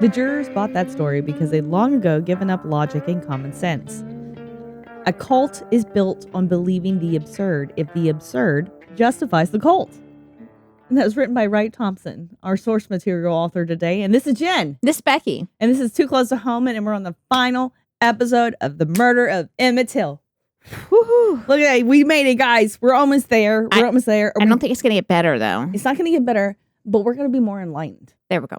The jurors bought that story because they'd long ago given up logic and common sense. A cult is built on believing the absurd if the absurd justifies the cult. And that was written by Wright Thompson, our source material author today. And this is Jen. This is Becky. And this is Too Close to Home, and we're on the final episode of the murder of Emmitt Till. Woohoo. Look at that. We made it, guys. We're almost there. I don't think it's going to get better, though. It's not going to get better, but we're going to be more enlightened. There we go.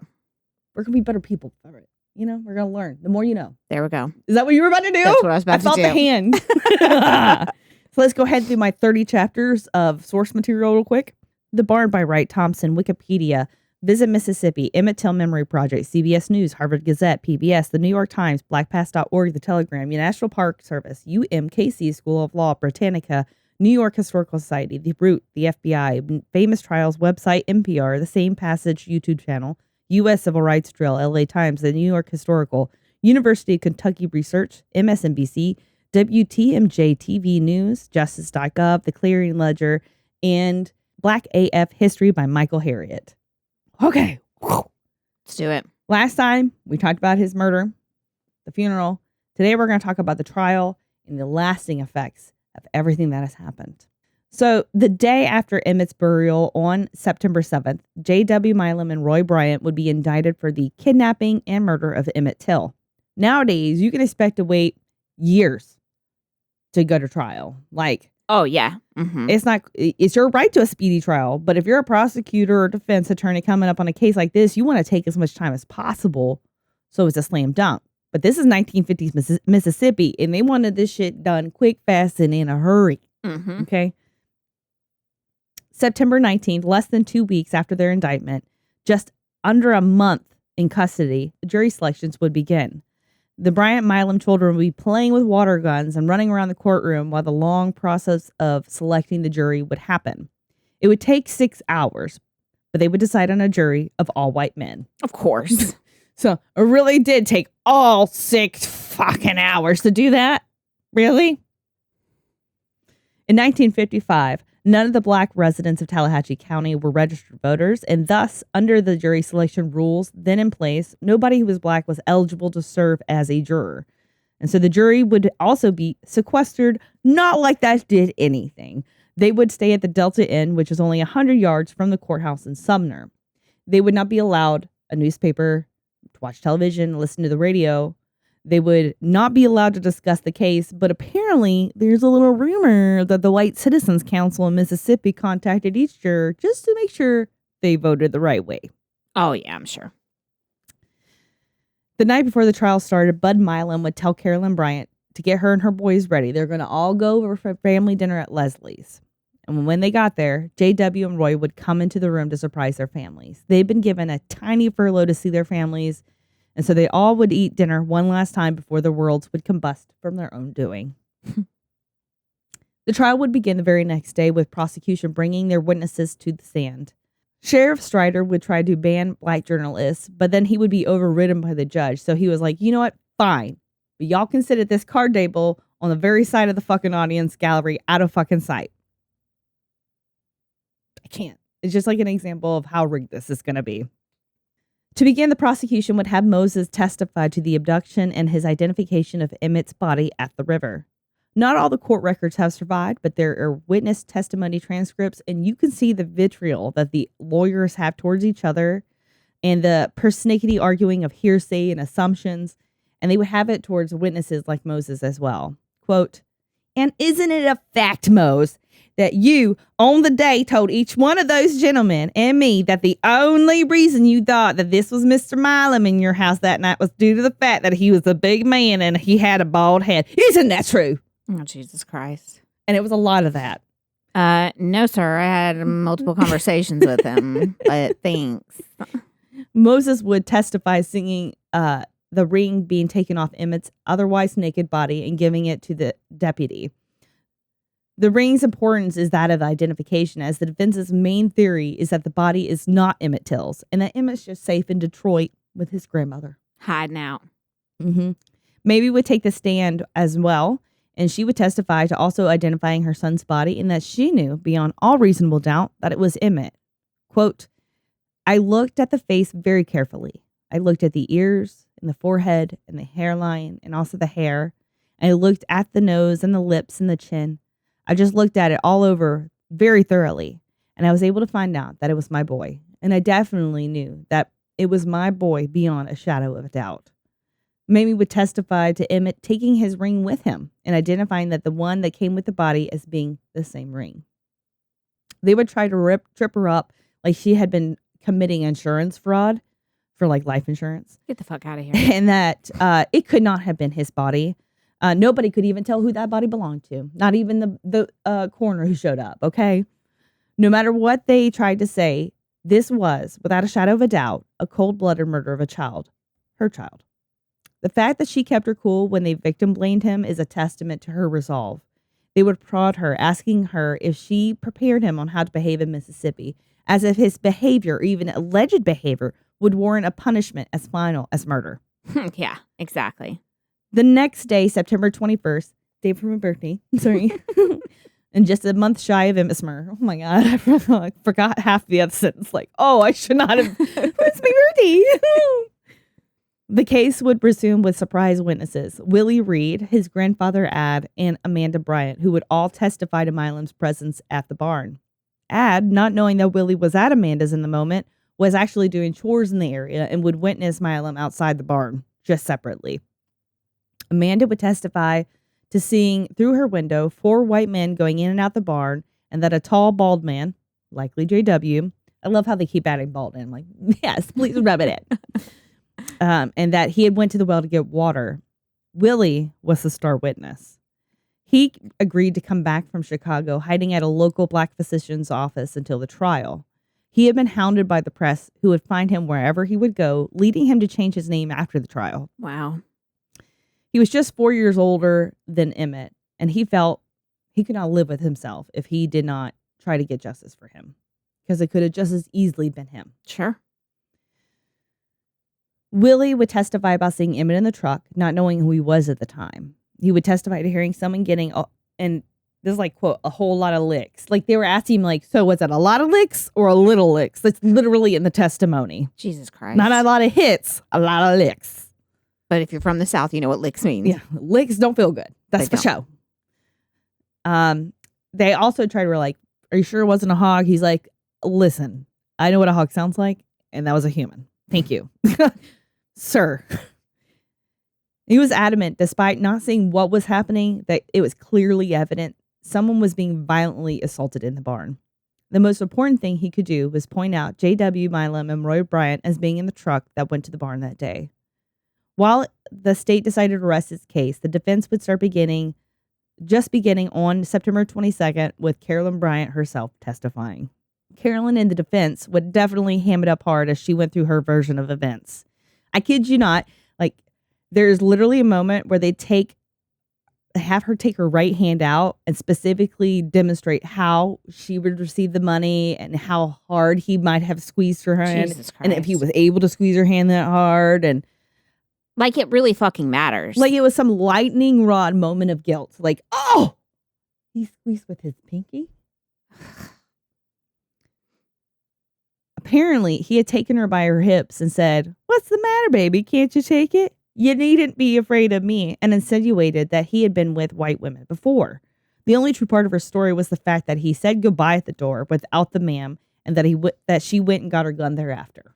We're going to be better people for it. You know, we're going to learn. The more you know. There we go. Is that what you were about to do? That's what I was about to do. I felt the hand. So let's go ahead through my 30 chapters of source material real quick. The Barn by Wright Thompson, Wikipedia, Visit Mississippi, Emmitt Till Memory Project, CBS News, Harvard Gazette, PBS, The New York Times, blackpast.org, The Telegram, National Park Service, UMKC School of Law, Britannica, New York Historical Society, The Root, the FBI, Famous Trials website, NPR, The Same Passage YouTube channel, U.S. Civil Rights Drill, LA Times, The New York Historical, University of Kentucky Research, MSNBC, WTMJ TV News, Justice.gov, The Clearing Ledger, and Black AF History by Michael Harriot. Okay. Let's do it. Last time, we talked about his murder, the funeral. Today, we're going to talk about the trial and the lasting effects of everything that has happened. So, the day after Emmitt's burial on September 7th, J.W. Milam and Roy Bryant would be indicted for the kidnapping and murder of Emmitt Till. Nowadays, you can expect to wait years to go to trial. Oh, yeah. Mm-hmm. It's your right to a speedy trial, but if you're a prosecutor or defense attorney coming up on a case like this, you want to take as much time as possible so it's a slam dunk. But this is 1950s Mississippi, and they wanted this shit done quick, fast, and in a hurry. Mm-hmm. Okay? September 19th, less than 2 weeks after their indictment, just under a month in custody, jury selections would begin. The Bryant-Milam children would be playing with water guns and running around the courtroom while the long process of selecting the jury would happen. It would take 6 hours, but they would decide on a jury of all white men. Of course. So it really did take all 6 fucking hours to do that. Really? In 1955, none of the black residents of Tallahatchie County were registered voters, and thus, under the jury selection rules then in place, nobody who was black was eligible to serve as a juror. And so the jury would also be sequestered, not like that did anything. They would stay at the Delta Inn, which is only 100 yards from the courthouse in Sumner. They would not be allowed a newspaper, to watch television, listen to the radio. They would not be allowed to discuss the case, but apparently there's a little rumor that the White Citizens Council in Mississippi contacted each juror just to make sure they voted the right way. Oh, yeah, I'm sure. The night before the trial started, Bud Milam would tell Carolyn Bryant to get her and her boys ready. They're going to all go over for family dinner at Leslie's. And when they got there, J.W. and Roy would come into the room to surprise their families. They'd been given a tiny furlough to see their families, and so they all would eat dinner one last time before their worlds would combust from their own doing. The trial would begin the very next day with prosecution bringing their witnesses to the stand. Sheriff Strider would try to ban black journalists, but then he would be overridden by the judge. So he was like, you know what? Fine. But y'all can sit at this card table on the very side of the fucking audience gallery out of fucking sight. I can't. It's just like an example of how rigged this is going to be. To begin, the prosecution would have Moses testify to the abduction and his identification of Emmitt's body at the river. Not all the court records have survived, but there are witness testimony transcripts, and you can see the vitriol that the lawyers have towards each other and the persnickety arguing of hearsay and assumptions, and they would have it towards witnesses like Moses as well. Quote, "And isn't it a fact, Mose, that you, on the day, told each one of those gentlemen and me that the only reason you thought that this was Mr. Milam in your house that night was due to the fact that he was a big man and he had a bald head? Isn't that true?" Oh, Jesus Christ. And it was a lot of that. No, sir. I had multiple conversations with him, but thanks. Moses would testify singing the ring being taken off Emmitt's otherwise naked body and giving it to the deputy. The ring's importance is that of identification, as the defense's main theory is that the body is not Emmitt Till's and that Emmitt's just safe in Detroit with his grandmother. Hiding out. Mm-hmm. Mamie would take the stand as well, and she would testify to also identifying her son's body and that she knew beyond all reasonable doubt that it was Emmitt. Quote, "I looked at the face very carefully. I looked at the ears and the forehead and the hairline and also the hair. And I looked at the nose and the lips and the chin. I just looked at it all over very thoroughly. And I was able to find out that it was my boy. And I definitely knew that it was my boy beyond a shadow of a doubt. Mamie would testify to Emmitt taking his ring with him and identifying that the one that came with the body as being the same ring. They would try to trip her up like she had been committing insurance fraud for like life insurance. Get the fuck out of here. And that it could not have been his body. Nobody could even tell who that body belonged to. Not even the coroner who showed up, okay? No matter what they tried to say, this was, without a shadow of a doubt, a cold-blooded murder of a child. Her child. The fact that she kept her cool when they victim blamed him is a testament to her resolve. They would prod her, asking her if she prepared him on how to behave in Mississippi, as if his behavior, or even alleged behavior, would warrant a punishment as final as murder. Yeah, exactly. The next day, September 21st, day for my birthday, sorry, and just a month shy of Emmitt's murder. Oh my God, I forgot half the other sentence. Like, oh, I should not have, it's my birthday. The case would resume with surprise witnesses, Willie Reed, his grandfather Ad, and Amanda Bryant, who would all testify to Milam's presence at the barn. Ad, not knowing that Willie was at Amanda's in the moment, was actually doing chores in the area and would witness Milam outside the barn, just separately. Amanda would testify to seeing through her window 4 white men going in and out the barn, and that a tall, bald man, likely J.W., I love how they keep adding bald in. I'm like, yes, please rub it in. And that he had went to the well to get water. Willie was the star witness. He agreed to come back from Chicago, hiding at a local black physician's office until the trial. He had been hounded by the press, who would find him wherever he would go, leading him to change his name after the trial. Wow. He was just 4 years older than Emmitt, and he felt he could not live with himself if he did not try to get justice for him, because it could have just as easily been him. Sure. Willie would testify about seeing Emmitt in the truck, not knowing who he was at the time. He would testify to hearing someone getting, and this is like, quote, a whole lot of licks. Like they were asking him, like, so was it a lot of licks or a little licks? That's literally in the testimony. Jesus Christ. Not a lot of hits, a lot of licks. But if you're from the South, you know what licks means. Yeah, licks don't feel good. That's for sure. They also tried to like, are you sure it wasn't a hog? He's like, listen, I know what a hog sounds like, and that was a human. Thank you. Sir. He was adamant, despite not seeing what was happening, that it was clearly evident someone was being violently assaulted in the barn. The most important thing he could do was point out J.W., Milam, and Roy Bryant as being in the truck that went to the barn that day. While the state decided to rest its case, the defense would start beginning on September 22nd with Carolyn Bryant herself testifying. Carolyn in the defense would definitely ham it up hard as she went through her version of events. I kid you not, like there's literally a moment where they have her take her right hand out and specifically demonstrate how she would receive the money and how hard he might have squeezed her hand. And if he was able to squeeze her hand that hard. And like it really fucking matters. Like it was some lightning rod moment of guilt. Like, oh, he squeezed with his pinky. Apparently, he had taken her by her hips and said, "What's the matter, baby? Can't you take it? You needn't be afraid of me," and insinuated that he had been with white women before. The only true part of her story was the fact that he said goodbye at the door without the ma'am, and that she went and got her gun thereafter.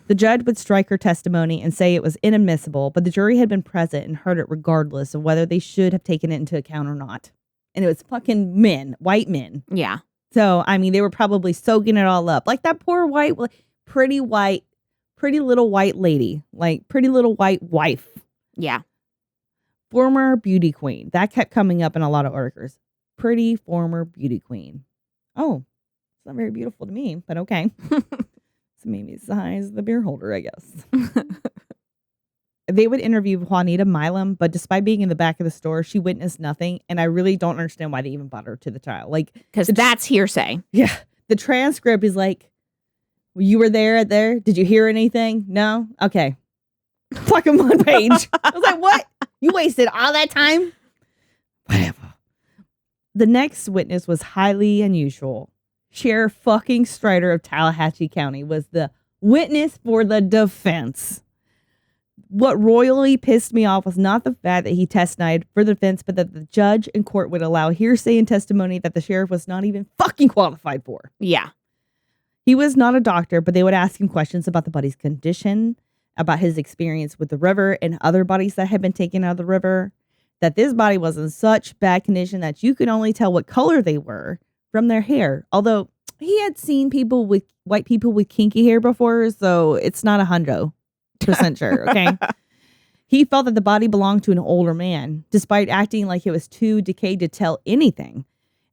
The judge would strike her testimony and say it was inadmissible, but the jury had been present and heard it regardless of whether they should have taken it into account or not. And it was fucking men, white men. Yeah. So, I mean, they were probably soaking it all up. Like that poor pretty little white lady. Like pretty little white wife. Yeah. Former beauty queen. That kept coming up in a lot of articles. Pretty former beauty queen. Oh, it's not very beautiful to me, but okay. So maybe it's the high as the beer holder, I guess. They would interview Juanita Milam, but despite being in the back of the store, she witnessed nothing. And I really don't understand why they even brought her to the trial. Like, because that's hearsay. Yeah. The transcript is like, you were there. Did you hear anything? No? Okay. Fucking one page. I was like, what? You wasted all that time? Whatever. The next witness was highly unusual. Sheriff fucking Strider of Tallahatchie County was the witness for the defense. What royally pissed me off was not the fact that he testified for the defense, but that the judge in court would allow hearsay and testimony that the sheriff was not even fucking qualified for. Yeah. He was not a doctor, but they would ask him questions about the body's condition, about his experience with the river and other bodies that had been taken out of the river, that this body was in such bad condition that you could only tell what color they were from their hair. Although he had seen white people with kinky hair before, so it's not 100% sure, okay? He felt that the body belonged to an older man, despite acting like it was too decayed to tell anything,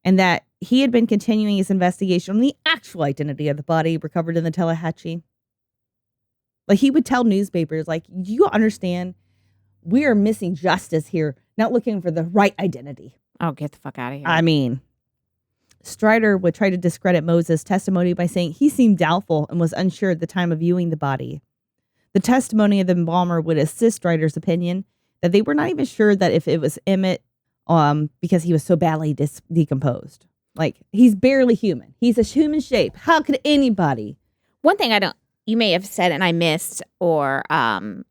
and that he had been continuing his investigation on the actual identity of the body recovered in the Tallahatchie. Like, he would tell newspapers, like, you understand, we are missing justice here, not looking for the right identity. Oh, get the fuck out of here. I mean, Strider would try to discredit Moses' testimony by saying he seemed doubtful and was unsure at the time of viewing the body. The testimony of the embalmer would assist Strider's opinion that they were not even sure that if it was Emmitt, because he was so badly decomposed. Like, he's barely human. He's a human shape. How could anybody? One thing you may have said and I missed, or I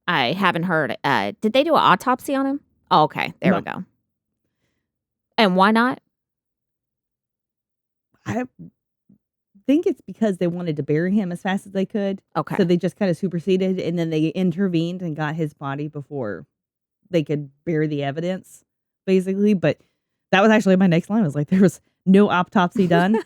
haven't heard. Did they do an autopsy on him? Oh, okay. There we go. And why not? I think it's because they wanted to bury him as fast as they could. Okay. So they just kind of superseded, and then they intervened and got his body before they could bury the evidence, basically. But that was actually my next line. I was like, there was no autopsy done.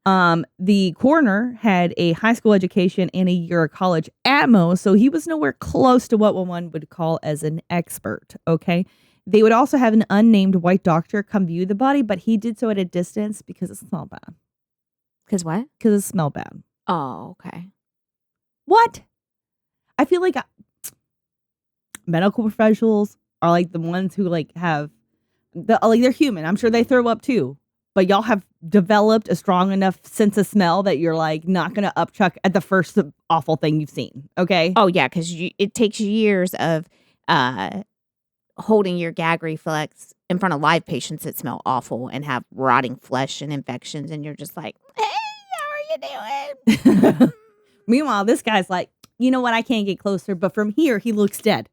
The coroner had a high school education and a year of college at most, so he was nowhere close to what one would call as an expert, okay? They would also have an unnamed white doctor come view the body, but he did so at a distance because it smelled bad. Because what? Because it smelled bad. Oh, okay. What? I feel like medical professionals are like the ones who like have, they're human. I'm sure they throw up too. But y'all have developed a strong enough sense of smell that you're like not going to upchuck at the first awful thing you've seen. Okay. Oh, yeah. Because it takes years of holding your gag reflex in front of live patients that smell awful and have rotting flesh and infections. And you're just like, hey, how are you doing? Meanwhile, this guy's like, you know what? I can't get closer. But from here, he looks dead.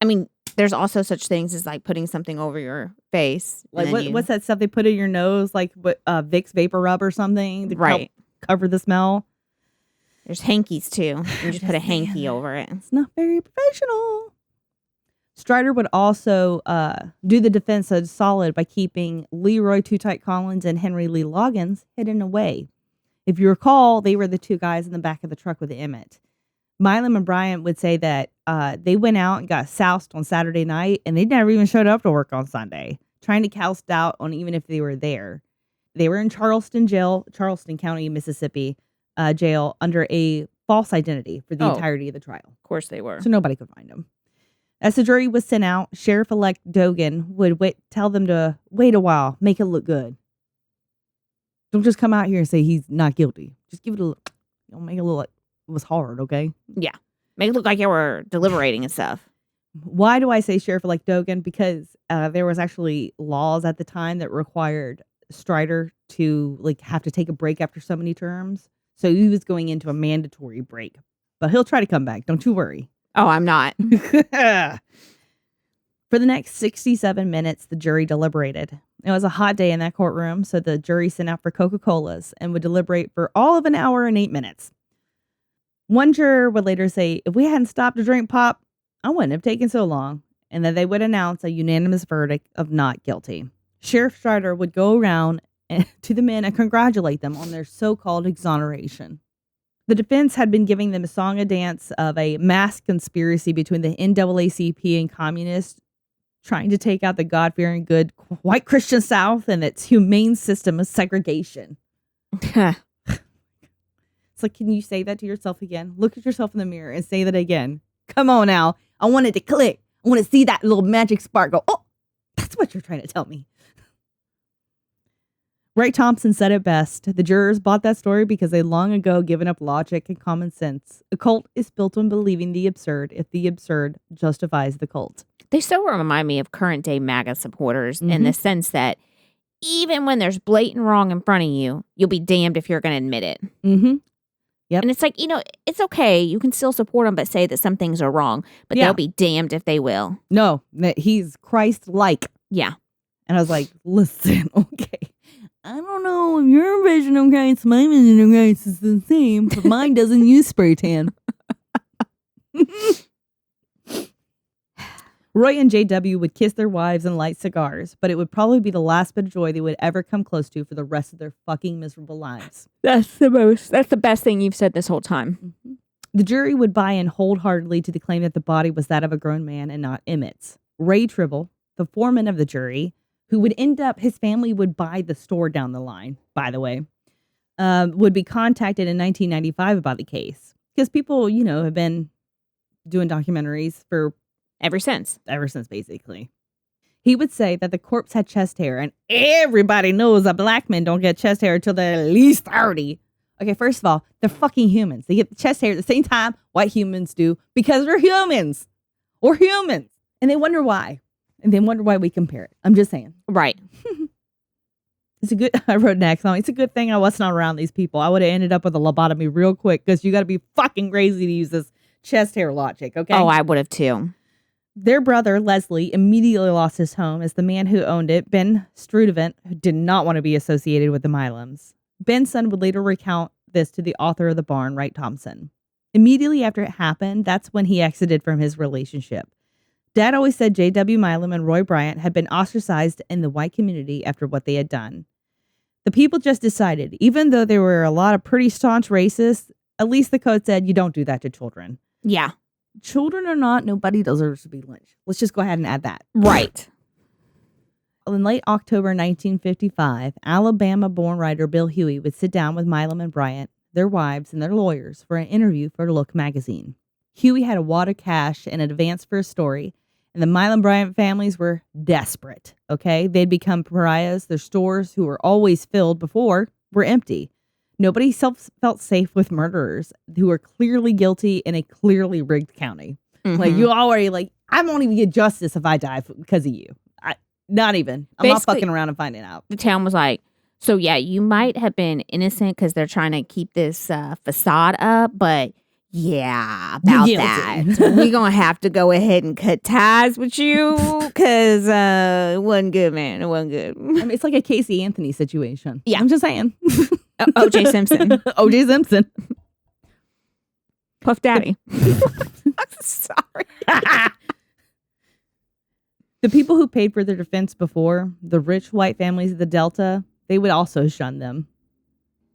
I mean, there's also such things as like putting something over your face. Like what's that stuff they put in your nose? Like what Vicks Vapor Rub or something to help cover the smell. There's hankies too. You just put a hanky over it. It's not very professional. Strider would also do the defense solid by keeping Leroy Too Tight Collins and Henry Lee Loggins hidden away. If you recall, they were the two guys in the back of the truck with Emmitt. Milam and Bryant would say that they went out and got soused on Saturday night, and they never even showed up to work on Sunday, trying to cast doubt on even if they were there. They were in Charleston County, Mississippi jail under a false identity for the entirety of the trial. Of course they were. So nobody could find them. As the jury was sent out, Sheriff-elect Dogan would tell them to wait a while, make it look good. Don't just come out here and say he's not guilty. Just give it a look. Make it look like it was hard, okay? Yeah. Make it look like you were deliberating and stuff. Why do I say Sheriff-elect Dogan? Because there was actually laws at the time that required Strider to like have to take a break after so many terms. So he was going into a mandatory break. But he'll try to come back. Don't you worry. Oh, I'm not. For the next 67 minutes, the jury deliberated. It was a hot day in that courtroom, so the jury sent out for Coca-Colas and would deliberate for all of an hour and 8 minutes. One juror would later say, if we hadn't stopped to drink pop, I wouldn't have taken so long, and then they would announce a unanimous verdict of not guilty. Sheriff Strider would go around to the men and congratulate them on their so-called exoneration. The defense had been giving them a song and dance of a mass conspiracy between the NAACP and communists trying to take out the God-fearing good white Christian South and its humane system of segregation. It's like, can you say that to yourself again? Look at yourself in the mirror and say that again. Come on now. I want it to click. I want to see that little magic spark go, oh, that's what you're trying to tell me. Ray Thompson said it best. The jurors bought that story because they long ago given up logic and common sense. A cult is built on believing the absurd if the absurd justifies the cult. They so remind me of current day MAGA supporters in the sense that even when there's blatant wrong in front of you, you'll be damned if you're going to admit it. Mm-hmm. Yep. And it's like, it's okay. You can still support them, but say that some things are wrong. But they'll be damned if they will. No, that he's Christ-like. Yeah. And I was like, listen, okay. I don't know if your vision of Christ, my vision of Christ is the same, but mine doesn't use spray tan. Roy and J.W. would kiss their wives and light cigars, but it would probably be the last bit of joy they would ever come close to for the rest of their fucking miserable lives. That's the best thing you've said this whole time. Mm-hmm. The jury would buy in wholeheartedly to the claim that the body was that of a grown man and not Emmitt's. Ray Tribble, the foreman of the jury, who would end up, his family would buy the store down the line, by the way, would be contacted in 1995 about the case. Because people, have been doing documentaries for Ever since, basically. He would say that the corpse had chest hair, and everybody knows that black men don't get chest hair until they're at least 30. Okay, first of all, they're fucking humans. They get the chest hair at the same time white humans do because we're humans. We're humans. And they wonder why. And they wonder why we compare it. I'm just saying. Right. I wrote next on. It's a good thing I was not around these people. I would have ended up with a lobotomy real quick because you got to be fucking crazy to use this chest hair logic, okay? Oh, I would have too. Their brother, Leslie, immediately lost his home as the man who owned it, Ben Strudevant, who did not want to be associated with the Milams. Ben's son would later recount this to the author of The Barn, Wright Thompson. Immediately after it happened, that's when he exited from his relationship. Dad always said J.W. Milam and Roy Bryant had been ostracized in the white community after what they had done. The people just decided, even though there were a lot of pretty staunch racists, at least the code said you don't do that to children. Yeah. Children or not, nobody deserves to be lynched. Let's just go ahead and add that. Right. In late October 1955, Alabama-born writer Bill Huey would sit down with Milam and Bryant, their wives, and their lawyers for an interview for Look magazine. Huey had a wad of cash and an advance for a story, and the Milam-Bryant families were desperate, okay? They'd become pariahs. Their stores, who were always filled before, were empty. Nobody felt safe with murderers who were clearly guilty in a clearly rigged county. Mm-hmm. Like, you already, I won't even get justice if I die because of you. Not even. I'm not fucking around and finding out. The town was like, so yeah, you might have been innocent because they're trying to keep this facade up, but yeah, about that. We're going to have to go ahead and cut ties with you because it wasn't good, man. It wasn't good. I mean, it's like a Casey Anthony situation. Yeah. I'm just saying. O.J. Simpson. O.J. Simpson. Puff Daddy. I'm sorry. The people who paid for their defense before, the rich white families of the Delta, they would also shun them.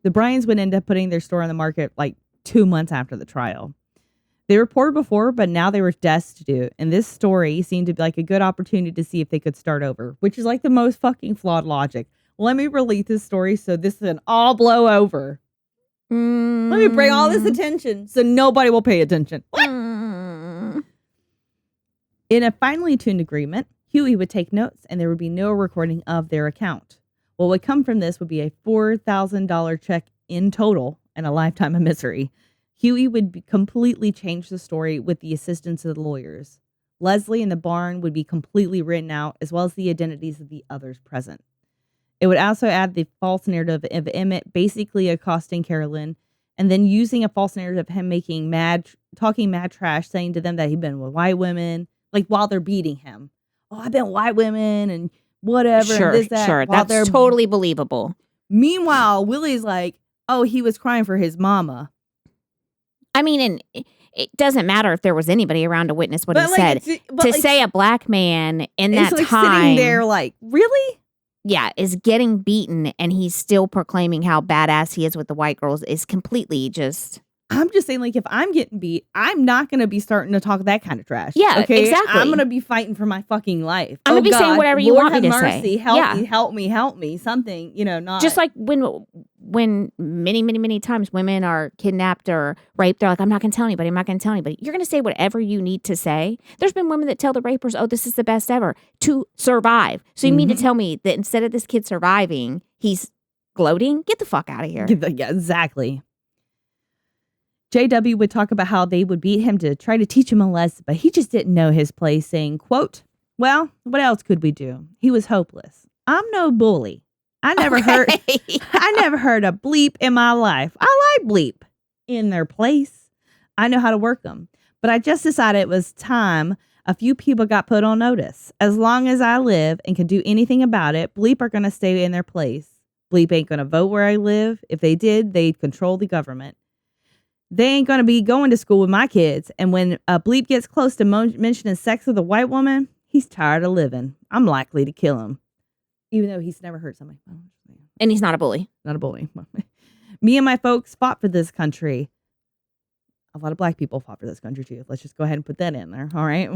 The Bryans would end up putting their store on the market like 2 months after the trial. They were poor before, but now they were destitute, and this story seemed to be like a good opportunity to see if they could start over, which is like the most fucking flawed logic. Let me relate this story so this can all blow over. Let me bring all this attention so nobody will pay attention. In a finely tuned agreement, Huey would take notes and there would be no recording of their account. What would come from this would be a $4,000 check in total and a lifetime of misery. Huey would completely change the story with the assistance of the lawyers. Leslie and the barn would be completely written out, as well as the identities of the others present. It would also add the false narrative of Emmitt basically accosting Carolyn and then using a false narrative of him talking mad trash, saying to them that he'd been with white women, like while they're beating him. Oh, I've been with white women and whatever. Sure, and this, that, sure. That's totally believable. Meanwhile, Willie's like, oh, he was crying for his mama. I mean, and it doesn't matter if there was anybody around to witness what he said. To say a black man in that time, sitting there like, really? Yeah, is getting beaten and he's still proclaiming how badass he is with the white girls is completely just... I'm just saying, like, if I'm getting beat, I'm not going to be starting to talk that kind of trash. Yeah, okay? exactly. I'm going to be fighting for my fucking life. I'm going to be saying whatever you want me to say. Help me, something, not. Just like when many times women are kidnapped or raped, they're like, I'm not going to tell anybody, You're going to say whatever you need to say. There's been women that tell the rapers, oh, this is the best ever, to survive. So you mean to tell me that instead of this kid surviving, he's gloating? Get the fuck out of here. Yeah, exactly. J.W. would talk about how they would beat him to try to teach him a lesson, but he just didn't know his place, saying, quote, well, what else could we do? He was hopeless. I'm no bully. I never heard a bleep in my life. I like bleep. in their place. I know how to work them. But I just decided it was time a few people got put on notice. As long as I live and can do anything about it, bleep are going to stay in their place. Bleep ain't going to vote where I live. If they did, they'd control the government. They ain't going to be going to school with my kids. And when a bleep gets close to mentioning sex with a white woman, he's tired of living. I'm likely to kill him. Even though he's never hurt somebody. And he's not a bully. Not a bully. Me and my folks fought for this country. A lot of black people fought for this country too. Let's just go ahead and put that in there. All right.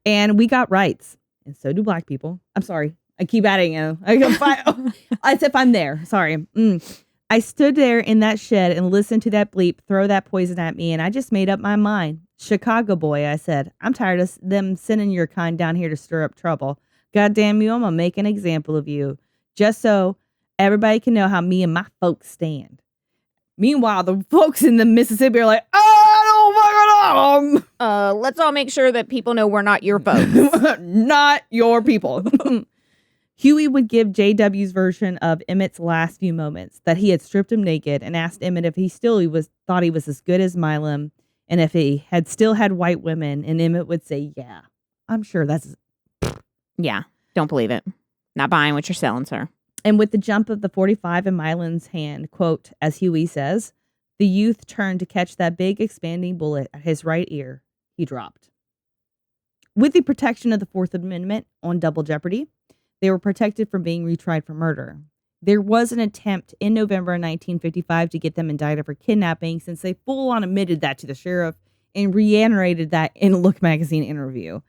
And we got rights. And so do black people. I'm sorry. I keep adding it. As if I'm there. Sorry. I stood there in that shed and listened to that bleep throw that poison at me. And I just made up my mind. Chicago boy, I said. I'm tired of them sending your kind down here to stir up trouble. God damn you, I'm going to make an example of you. Just so everybody can know how me and my folks stand. Meanwhile, the folks in the Mississippi are like, oh, my God. Let's all make sure that people know we're not your folks. Not your people. Huey would give J.W.'s version of Emmitt's last few moments, that he had stripped him naked and asked Emmitt if he thought he was as good as Milam and if he had still had white women. And Emmitt would say, yeah, I'm sure that's... Yeah, don't believe it. Not buying what you're selling, sir. And with the jump of the 45 in Milam's hand, quote, as Huey says, the youth turned to catch that big expanding bullet at his right ear. He dropped. With the protection of the Fourth Amendment on double jeopardy, they were protected from being retried for murder. There was an attempt in November 1955 to get them indicted for kidnapping since they full on admitted that to the sheriff and reiterated that in a Look magazine interview.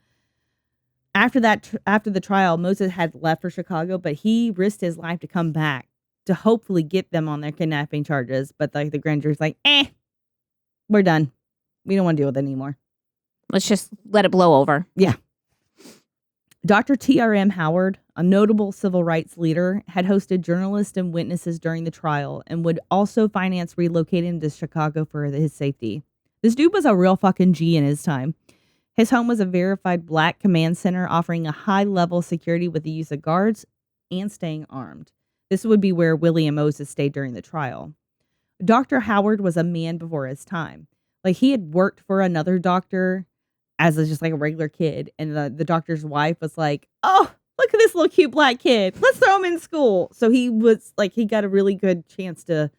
After the trial, Moses had left for Chicago, but he risked his life to come back to hopefully get them on their kidnapping charges. But like the grand jury's like, we're done. We don't want to deal with it anymore. Let's just let it blow over. Yeah. Dr. T.R.M. Howard, a notable civil rights leader, had hosted journalists and witnesses during the trial and would also finance relocating to Chicago for his safety. This dude was a real fucking G in his time. His home was a verified black command center offering a high-level security with the use of guards and staying armed. This would be where Willie and Moses stayed during the trial. Dr. Howard was a man before his time. Like, he had worked for another doctor as just like a regular kid, and the doctor's wife was like, oh, look at this little cute black kid. Let's throw him in school. So he was like, he got a really good chance to,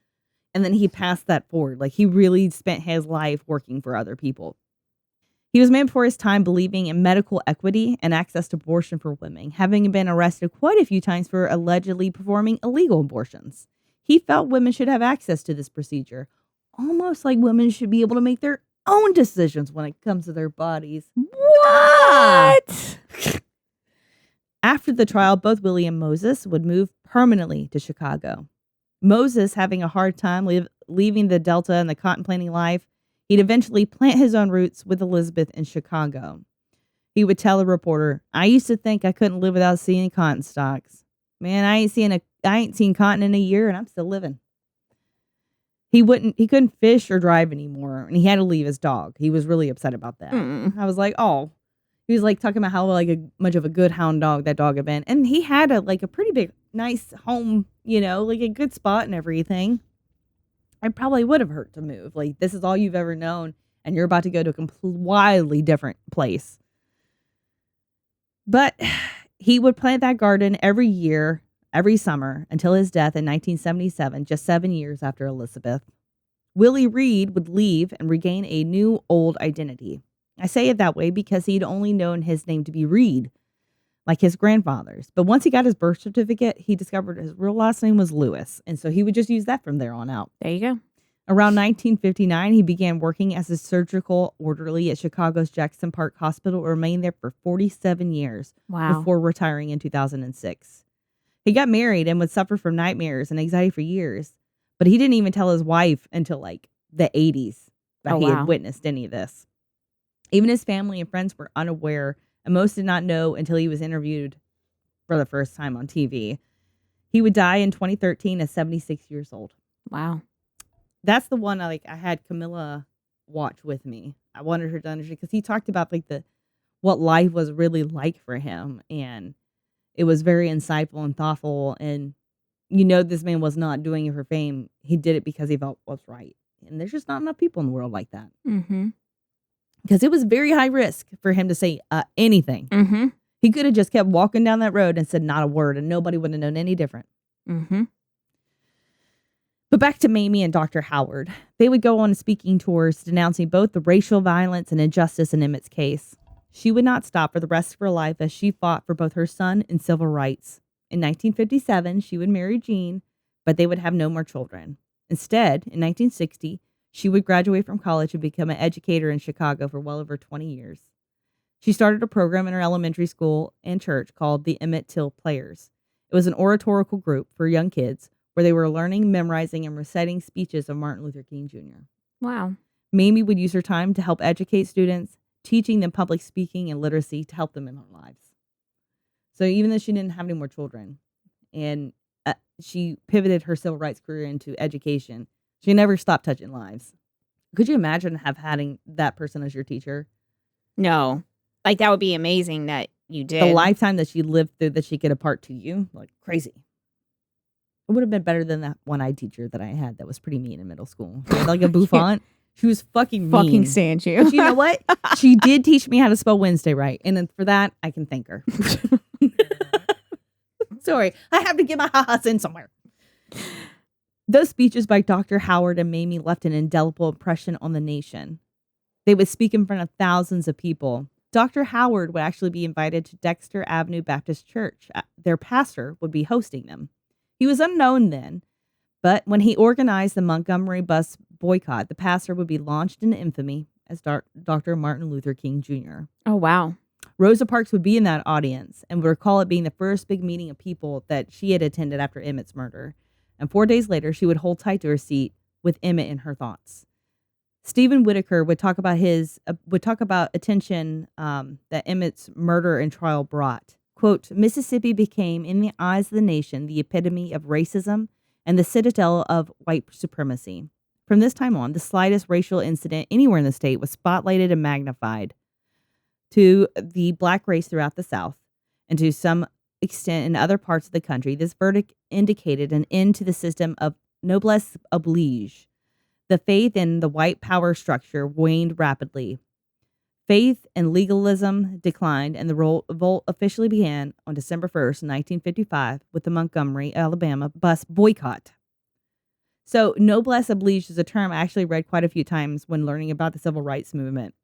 and then he passed that forward. Like, he really spent his life working for other people. He was made before his time believing in medical equity and access to abortion for women, having been arrested quite a few times for allegedly performing illegal abortions. He felt women should have access to this procedure, almost like women should be able to make their own decisions when it comes to their bodies. What? After the trial, both Willie and Moses would move permanently to Chicago. Moses, having a hard time leaving the Delta and the cotton planting life, he'd eventually plant his own roots with Elizabeth in Chicago. He would tell a reporter, I used to think I couldn't live without seeing cotton stalks. Man, I ain't seen cotton in a year and I'm still living. He couldn't fish or drive anymore, and he had to leave his dog. He was really upset about that. I was like, oh. He was like talking about how much of a good hound dog that dog had been. And he had a pretty big, nice home, like a good spot and everything. I probably would have hurt to move. Like, this is all you've ever known, and you're about to go to a wildly different place. But he would plant that garden every year, every summer, until his death in 1977, just 7 years after Elizabeth. Willie Reed would leave and regain a new old identity. I say it that way because he'd only known his name to be Reed, like his grandfather's. But once he got his birth certificate, he discovered his real last name was Lewis. And so he would just use that from there on out. There you go. Around 1959, he began working as a surgical orderly at Chicago's Jackson Park Hospital, and remained there for 47 years before retiring in 2006. He got married and would suffer from nightmares and anxiety for years. But he didn't even tell his wife until the 80s that he had witnessed any of this. Even his family and friends were unaware, and most did not know until he was interviewed for the first time on TV. He would die in 2013 at 76 years old. Wow. That's the one I had Camilla watch with me. I wanted her to understand because he talked about what life was really like for him, and it was very insightful and thoughtful. And this man was not doing it for fame. He did it because he felt was right. And there's just not enough people in the world like that. Mm-hmm. Because it was very high risk for him to say anything. Mm-hmm. He could have just kept walking down that road and said not a word, and nobody would have known any different. Mm-hmm. But back to Mamie and Dr. Howard. They would go on speaking tours denouncing both the racial violence and injustice in Emmitt's case. She would not stop for the rest of her life as she fought for both her son and civil rights. In 1957, she would marry Gene, but they would have no more children. Instead, in 1960, she would graduate from college and become an educator in Chicago for well over 20 years. She started a program in her elementary school and church called the Emmitt Till Players. It was an oratorical group for young kids where they were learning, memorizing, and reciting speeches of Martin Luther King Jr. Wow. Mamie would use her time to help educate students, teaching them public speaking and literacy to help them in their lives. So even though she didn't have any more children, and she pivoted her civil rights career into education, she never stopped touching lives. Could you imagine having that person as your teacher? No. Like, that would be amazing that you did. The lifetime that she lived through that she could impart to you, like crazy. It would have been better than that one-eyed teacher that I had that was pretty mean in middle school. She had like a bouffant. She was fucking mean. Fucking stand you. But you know what? She did teach me how to spell Wednesday right. And then for that, I can thank her. Sorry. I have to get my ha-has in somewhere. Those speeches by Dr. Howard and Mamie left an indelible impression on the nation. They would speak in front of thousands of people. Dr. Howard would actually be invited to Dexter Avenue Baptist Church. Their pastor would be hosting them. He was unknown then, but when he organized the Montgomery bus boycott, the pastor would be launched into infamy as Dr. Martin Luther King Jr. Oh, wow. Rosa Parks would be in that audience and would recall it being the first big meeting of people that she had attended after Emmitt's murder. And 4 days later, she would hold tight to her seat with Emmitt in her thoughts. Stephen Whitaker would talk about attention that Emmitt's murder and trial brought. Quote, Mississippi became, in the eyes of the nation, the epitome of racism and the citadel of white supremacy. From this time on, the slightest racial incident anywhere in the state was spotlighted and magnified to the black race throughout the South and to some extent in other parts of the country. This verdict indicated an end to the system of noblesse oblige. The faith in the white power structure waned rapidly. Faith and legalism declined, and the revolt officially began on December 1st, 1955, with the Montgomery, Alabama bus boycott. So, noblesse oblige is a term I actually read quite a few times when learning about the civil rights movement.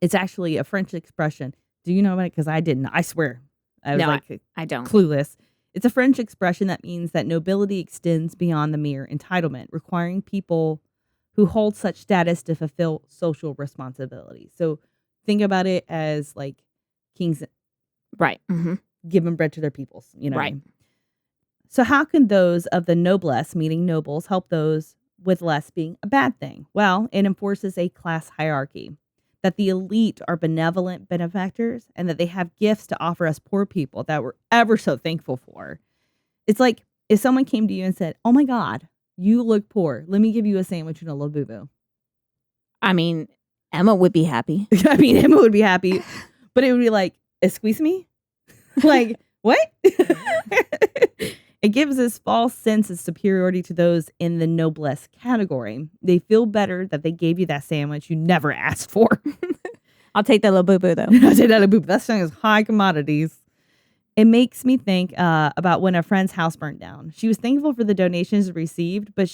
It's actually a French expression. Do you know about it? Because I didn't. I swear. I don't. Clueless. It's a French expression that means that nobility extends beyond the mere entitlement, requiring people who hold such status to fulfill social responsibility. So think about it as like kings, right? Mm-hmm. Giving bread to their peoples, you know. Right. So how can those of the noblesse, meaning nobles, help those with less being a bad thing? Well, it enforces a class hierarchy, that the elite are benevolent benefactors and that they have gifts to offer us poor people that we're ever so thankful for. It's like if someone came to you and said, oh my God, you look poor. Let me give you a sandwich and a little boo-boo. I mean, Emma would be happy. Emma would be happy. But it would be like, excuse me? Like, what? It gives this false sense of superiority to those in the noblesse category. They feel better that they gave you that sandwich you never asked for. I'll take that little boo-boo, though. I'll take that little boo-boo. That thing is high commodities. It makes me think about when a friend's house burnt down. She was thankful for the donations received, but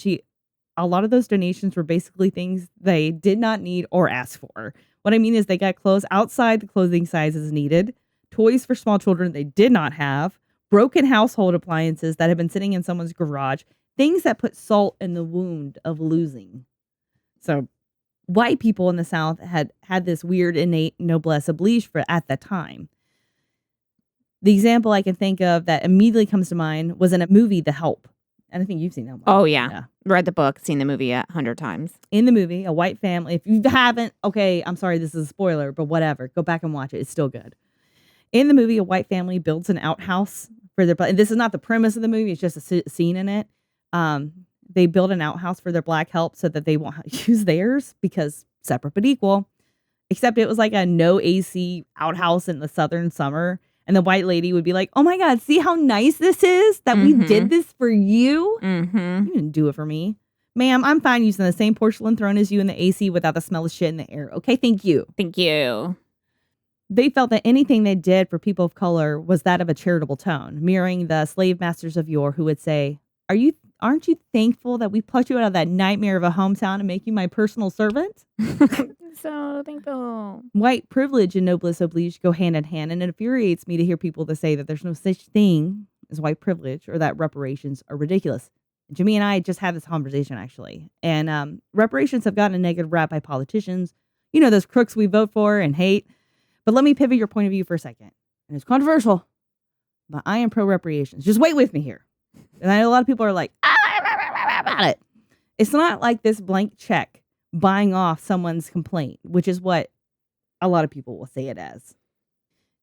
a lot of those donations were basically things they did not need or ask for. What I mean is they got clothes outside the clothing sizes needed, toys for small children they did not have, broken household appliances that had been sitting in someone's garage, things that put salt in the wound of losing. So white people in the South had this weird innate noblesse oblige at the time. The example I can think of that immediately comes to mind was in a movie, The Help. And I think you've seen that one. Oh, yeah. Read the book, seen the movie 100 times. In the movie, a white family, if you haven't, okay, I'm sorry, this is a spoiler, but whatever. Go back and watch it. It's still good. In the movie, a white family builds an outhouse for their, and this is not the premise of the movie, it's just a scene in it. They build an outhouse for their black help so that they won't use theirs because separate but equal. Except it was like a no AC outhouse in the southern summer. And the white lady would be like, oh my God, see how nice this is that we did this for you? Mm-hmm. You didn't do it for me. Ma'am, I'm fine using the same porcelain throne as you in the AC without the smell of shit in the air. Okay, thank you. Thank you. They felt that anything they did for people of color was that of a charitable tone, mirroring the slave masters of yore who would say, aren't you thankful that we plucked you out of that nightmare of a hometown and make you my personal servant? So thankful. White privilege and noblesse oblige go hand in hand, and it infuriates me to hear people that say that there's no such thing as white privilege or that reparations are ridiculous. Jimmy and I just had this conversation, actually, and reparations have gotten a negative rap by politicians. You know, those crooks we vote for and hate. But let me pivot your point of view for a second. And it's controversial, but I am pro reparations. Just wait with me here. And I know a lot of people are like, about it. It's not like this blank check buying off someone's complaint, which is what a lot of people will say it as.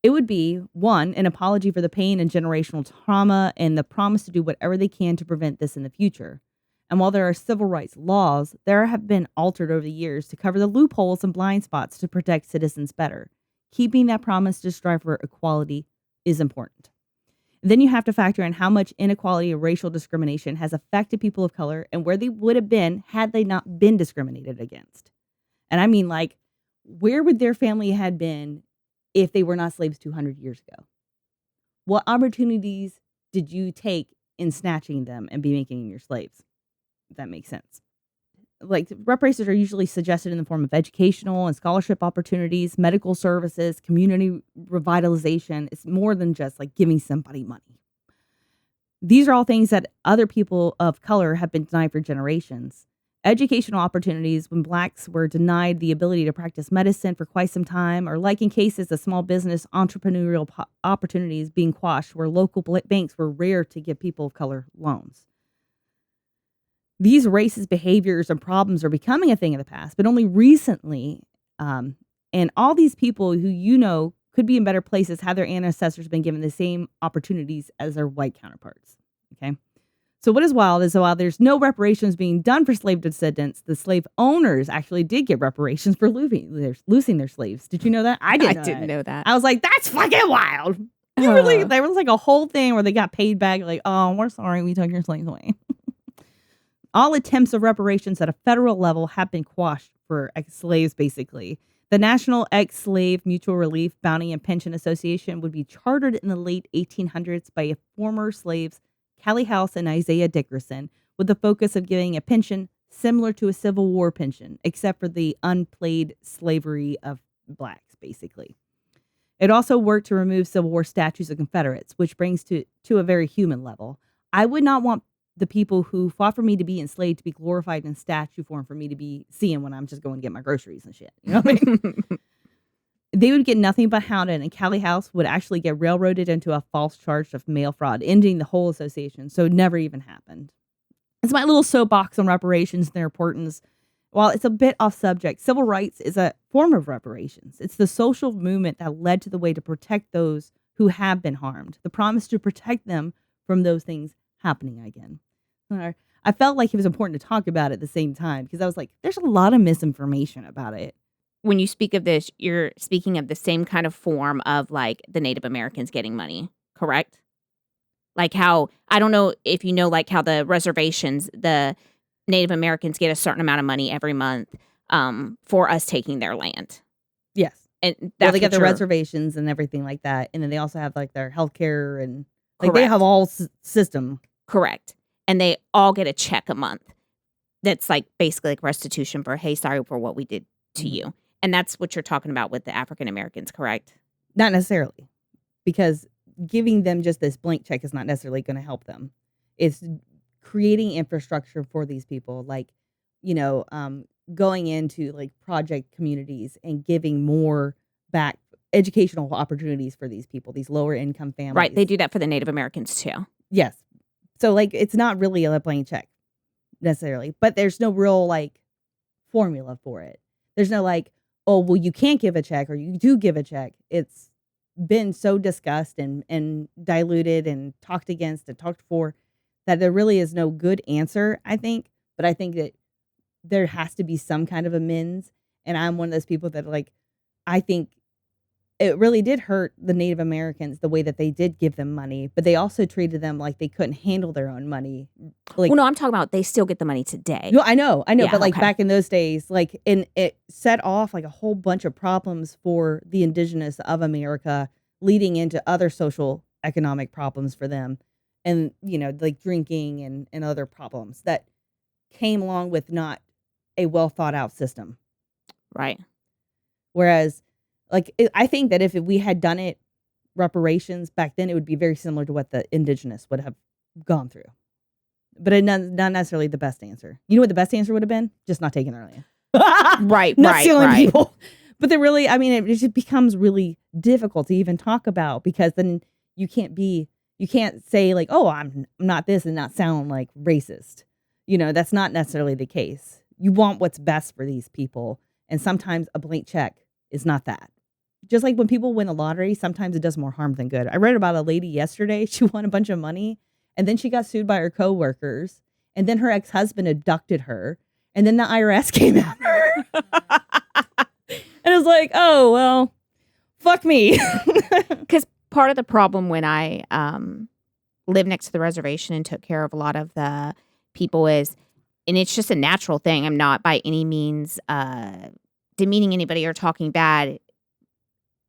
It would be, one, an apology for the pain and generational trauma and the promise to do whatever they can to prevent this in the future. And while there are civil rights laws, there have been altered over the years to cover the loopholes and blind spots to protect citizens better. Keeping that promise to strive for equality is important. Then you have to factor in how much inequality and racial discrimination has affected people of color and where they would have been had they not been discriminated against. And I mean, like, where would their family had been if they were not slaves 200 years ago? What opportunities did you take in snatching them and be making them your slaves? If that makes sense. Like, reparations are usually suggested in the form of educational and scholarship opportunities, medical services, community revitalization. It's more than just like giving somebody money. These are all things that other people of color have been denied for generations. Educational opportunities when blacks were denied the ability to practice medicine for quite some time, or like in cases of small business entrepreneurial opportunities being quashed where local banks were rare to give people of color loans. These racist behaviors and problems are becoming a thing of the past, but only recently. And all these people who you know could be in better places had their ancestors been given the same opportunities as their white counterparts. Okay. So what is wild is while there's no reparations being done for slave descendants, the slave owners actually did get reparations for losing their slaves. Did you know that? I didn't know that. I was like, that's fucking wild. Really, there was like a whole thing where they got paid back. Like, oh, we're sorry, we took your slaves away. All attempts of reparations at a federal level have been quashed for ex-slaves, basically. The National Ex-Slave Mutual Relief, Bounty, and Pension Association would be chartered in the late 1800s by former slaves Callie House and Isaiah Dickerson, with the focus of giving a pension similar to a Civil War pension, except for the unpaid slavery of blacks, basically. It also worked to remove Civil War statues of Confederates, which brings to a very human level. I would not want the people who fought for me to be enslaved to be glorified in statue form for me to be seeing when I'm just going to get my groceries and shit. You know what I mean? They would get nothing but hounded, and Callie House would actually get railroaded into a false charge of mail fraud, ending the whole association. So it never even happened. It's my little soapbox on reparations and their importance. While it's a bit off subject, civil rights is a form of reparations. It's the social movement that led to the way to protect those who have been harmed, the promise to protect them from those things happening again. I felt like it was important to talk about it at the same time because I was like, there's a lot of misinformation about it. When you speak of this, you're speaking of the same kind of form of like the Native Americans getting money, correct? Like how, I don't know if you know, like how the reservations, the Native Americans get a certain amount of money every month for us taking their land. Yes. And they get their reservations and everything like that. And then they also have like their healthcare and like they have a whole system. Correct. And they all get a check a month. That's like basically like restitution for, hey, sorry for what we did to you. And that's what you're talking about with the African Americans, correct? Not necessarily. Because giving them just this blank check is not necessarily going to help them. It's creating infrastructure for these people, like, you know, going into like project communities and giving more back educational opportunities for these people, these lower income families. Right. They do that for the Native Americans too. Yes. So like, it's not really a blank check necessarily, but there's no real like formula for it. There's no like, oh, well, you can't give a check or you do give a check. It's been so discussed and diluted and talked against and talked for that there really is no good answer, I think. But I think that there has to be some kind of amends. And I'm one of those people that like, I think it really did hurt the Native Americans the way that they did give them money, but they also treated them like they couldn't handle their own money. Like, well, no, I'm talking about they still get the money today. no, I know, Yeah, but like okay. back in those days, like, and it set off like a whole bunch of problems for the indigenous of America, leading into other social economic problems for them, and like drinking and other problems that came along with not a well thought out system. Right. Whereas, like, I think that if we had done it reparations back then, it would be very similar to what the indigenous would have gone through. But it not necessarily the best answer. You know what the best answer would have been? Just not taking their land. Right, Not right, stealing right. people. But they really, I mean, it just becomes really difficult to even talk about, because then you can't say like, oh, I'm not this, and not sound like racist. That's not necessarily the case. You want what's best for these people. And sometimes a blank check is not that. Just like when people win the lottery, sometimes it does more harm than good. I read about a lady yesterday. She won a bunch of money, and then she got sued by her coworkers, and then her ex-husband abducted her, and then the IRS came after her. And it was like, oh, well, fuck me. Because part of the problem when I lived next to the reservation and took care of a lot of the people is, and it's just a natural thing. I'm not by any means demeaning anybody or talking bad,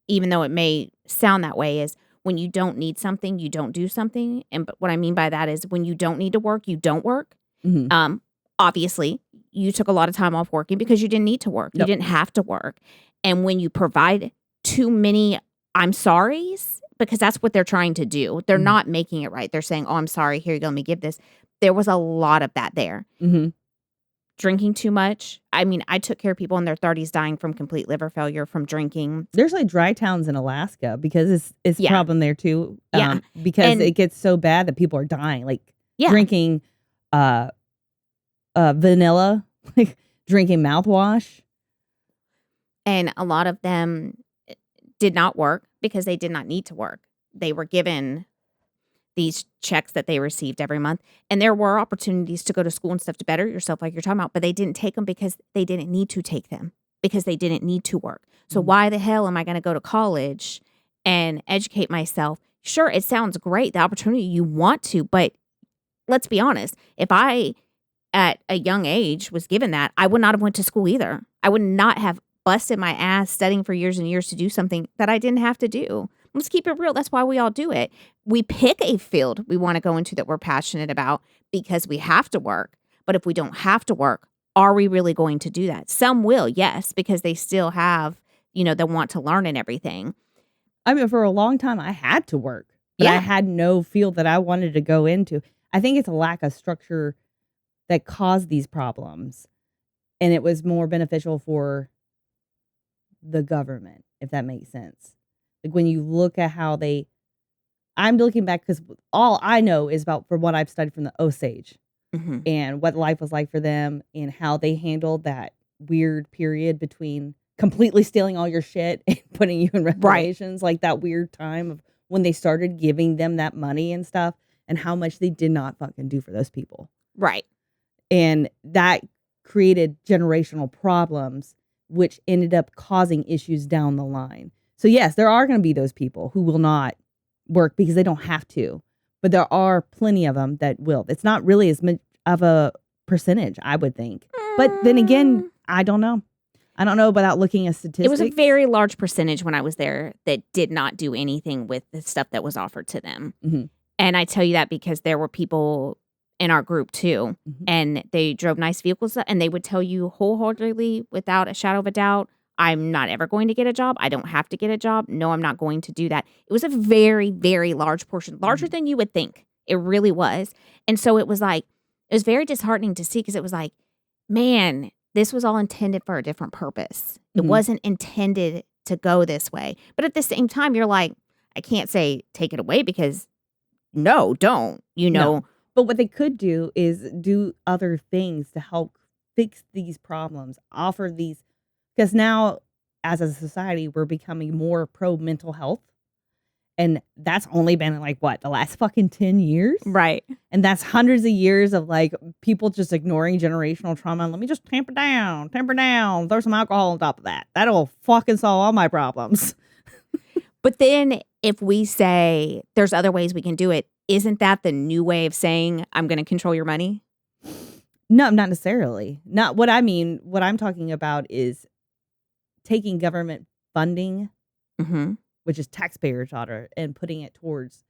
even though it may sound that way, is when you don't need something, you don't do something. And what I mean by that is when you don't need to work, you don't work. Mhm. Obviously, you took a lot of time off working because you didn't need to work. Yep. You didn't have to work. And when you provide too many I'm sorry's, because that's what they're trying to do. They're Mhm. not making it right. They're saying, oh, I'm sorry. Here you go. Let me give this. There was a lot of that there. Mm-hmm. Drinking too much. I mean, I took care of people in their 30s dying from complete liver failure from drinking. There's like dry towns in Alaska because it's a Yeah. problem there too. Yeah. Because And- it gets so bad that people are dying. Like Yeah. drinking vanilla, like drinking mouthwash. And a lot of them did not work because they did not need to work. They were given these checks that they received every month. And there were opportunities to go to school and stuff to better yourself, like you're talking about, but they didn't take them because they didn't need to take them, because they didn't need to work. So Mhm. why the hell am I going to go to college and educate myself? Sure, it sounds great, the opportunity you want to, but let's be honest. If I, at a young age, was given that, I would not have went to school either. I would not have busted my ass studying for years and years to do something that I didn't have to do. Let's keep it real. That's why we all do it. We pick a field we want to go into that we're passionate about because we have to work. But if we don't have to work, are we really going to do that? Some will, yes, because they still have, they want to learn and everything. I mean, for a long time, I had to work, but I Yeah. had no field that I wanted to go into. I think it's a lack of structure that caused these problems. And it was more beneficial for the government, if that makes sense. Like when you look at how I'm looking back because all I know is about from what I've studied from the Osage Mm-hmm. and what life was like for them and how they handled that weird period between completely stealing all your shit and putting you in reparations, like that weird time of when they started giving them that money and stuff, and how much they did not fucking do for those people. Right. And that created generational problems, which ended up causing issues down the line. So yes, there are going to be those people who will not work because they don't have to, but there are plenty of them that will. It's not really as much of a percentage, I would think. But then again, I don't know. I don't know without looking at statistics. It was a very large percentage when I was there that did not do anything with the stuff that was offered to them. Mhm. And I tell you that because there were people in our group too, Mhm. and they drove nice vehicles, and they would tell you wholeheartedly, without a shadow of a doubt, I'm not ever going to get a job. I don't have to get a job. No, I'm not going to do that. It was a very, very large portion, larger than you would think. It really was. And so it was very disheartening to see, because it was like, man, this was all intended for a different purpose. It Mhm. wasn't intended to go this way. But at the same time, you're like, I can't say take it away because no, don't, No. But what they could do is do other things to help fix these problems, offer these, because now as a society, we're becoming more pro mental health. And that's only been like what, the last fucking 10 years? Right. And that's hundreds of years of like people just ignoring generational trauma. Let me just tamper down, throw some alcohol on top of that. That'll fucking solve all my problems. But then if we say there's other ways we can do it, isn't that the new way of saying I'm going to control your money? No, not necessarily. Not what I mean. What I'm talking about is taking government funding, which is taxpayer dollar, and putting it towards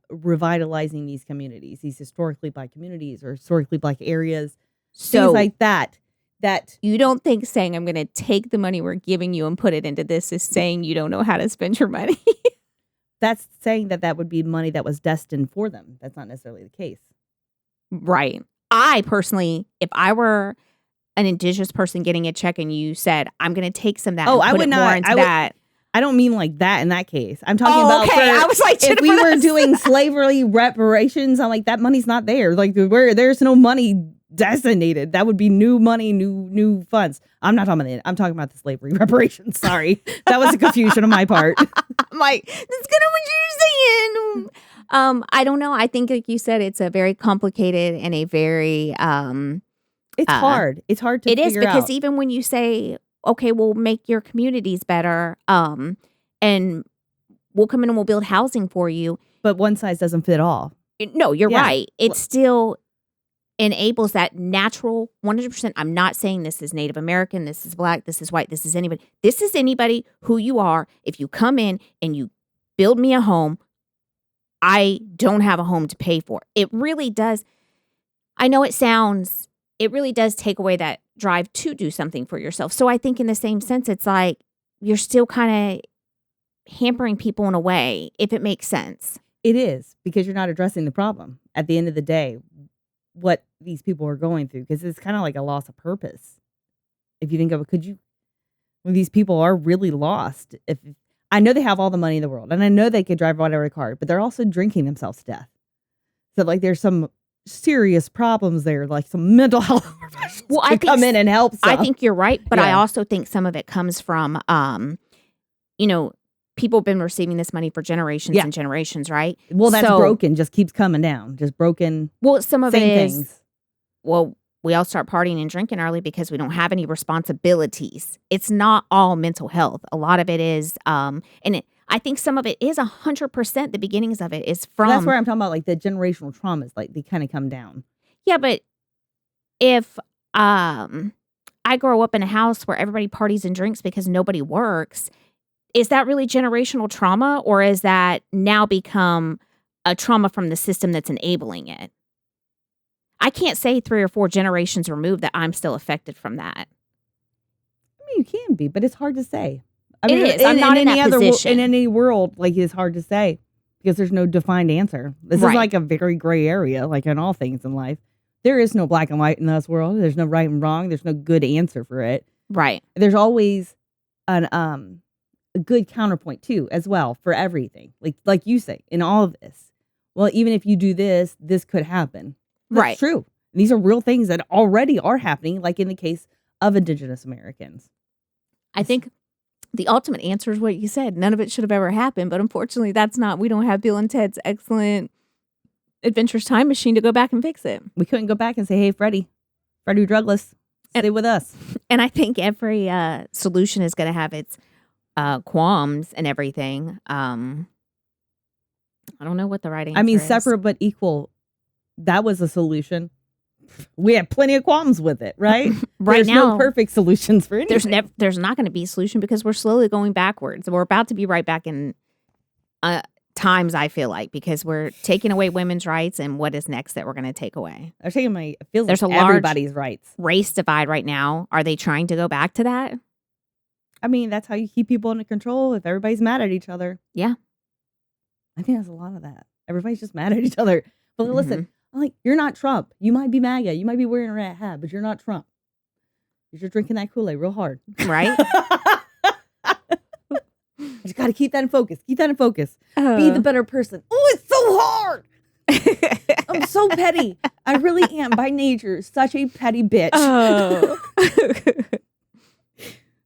revitalizing these communities, these historically Black communities or historically Black areas, things like that. That you don't think saying I'm going to take the money we're giving you and put it into this is saying you don't know how to spend your money. That's saying that would be money that was destined for them. That's not necessarily the case. Right. I personally, if I were an Indigenous person getting a check and you said, I'm going to take some of that and put it more into that. I don't mean like that in that case. I'm talking about I was like, if we were doing slavery reparations, I'm like, that money's not there. Like there's no money designated. That would be new money, new funds. I'm not talking about that. I'm talking about the slavery reparations. Sorry. That was a confusion on my part. I'm like, that's kind of what you're saying. I don't know. I think like you said, it's a very complicated and a very it's hard. It's hard to figure out. It is because even when you say, okay, we'll make your communities better, and we'll come in and we'll build housing for you. But one size doesn't fit all. No, you're right. It still enables that natural 100%. I'm not saying this is Native American, this is Black, this is white, this is anybody. This is anybody who you are. If you come in and you build me a home, I don't have a home to pay for. It really does. I know it really does take away that drive to do something for yourself. So I think in the same sense, it's like you're still kind of hampering people in a way, if it makes sense. It is, because you're not addressing the problem at the end of the day, what these people are going through, because it's kind of like a loss of purpose. If you think of it, when these people are really lost, if I know they have all the money in the world and I know they could drive whatever car, but they're also drinking themselves to death. So like there's some serious problems there, like some mental health professionals come in and help some. I think you're right, but I also think some of it comes from, people have been receiving this money for generations and generations, right? Well, that's broken, just keeps coming down, just broken. Well, some of it is, things. Well, we all start partying and drinking early because we don't have any responsibilities. It's not all mental health. A lot of it is, I think some of it is 100%. The beginnings of it is from. That's where I'm talking about, like the generational traumas, like they kind of come down. Yeah, but if I grow up in a house where everybody parties and drinks because nobody works, is that really generational trauma, or is that now become a trauma from the system that's enabling it? I can't say 3 or 4 generations removed that I'm still affected from that. I mean, you can be, but it's hard to say. I mean, it is. I'm not in that position. In any world, like, it's hard to say because there's no defined answer. This is like a very gray area, like in all things in life. There is no black and white in this world. There's no right and wrong. There's no good answer for it. Right. There's always a good counterpoint too, as well, for everything. Like you say, in all of this. Well, even if you do this, this could happen. That's true. These are real things that already are happening, like in the case of Indigenous Americans. I think the ultimate answer is what you said. None of it should have ever happened, but unfortunately, we don't have Bill and Ted's excellent adventurous time machine to go back and fix it. We couldn't go back and say, hey, Freddie drugless, stay with us. And I think every solution is going to have its qualms and everything. I don't know what the right answer is. I mean, separate but equal. That was a solution. We had plenty of qualms with it, right? There's no perfect solutions for anything. There's not going to be a solution because we're slowly going backwards. We're about to be right back in times, I feel like, because we're taking away women's rights, and what is next that we're going to take away? They're taking there's like everybody's rights. Race divide right now. Are they trying to go back to that? I mean, that's how you keep people under control if everybody's mad at each other. Yeah. I think there's a lot of that. Everybody's just mad at each other. But listen, I'm like, you're not Trump. You might be MAGA. You might be wearing a red hat, but you're not Trump. You're just drinking that Kool-Aid real hard. Right? You just got to keep that in focus. Keep that in focus. Be the better person. Oh, it's so hard. I'm so petty. I really am by nature such a petty bitch. Oh.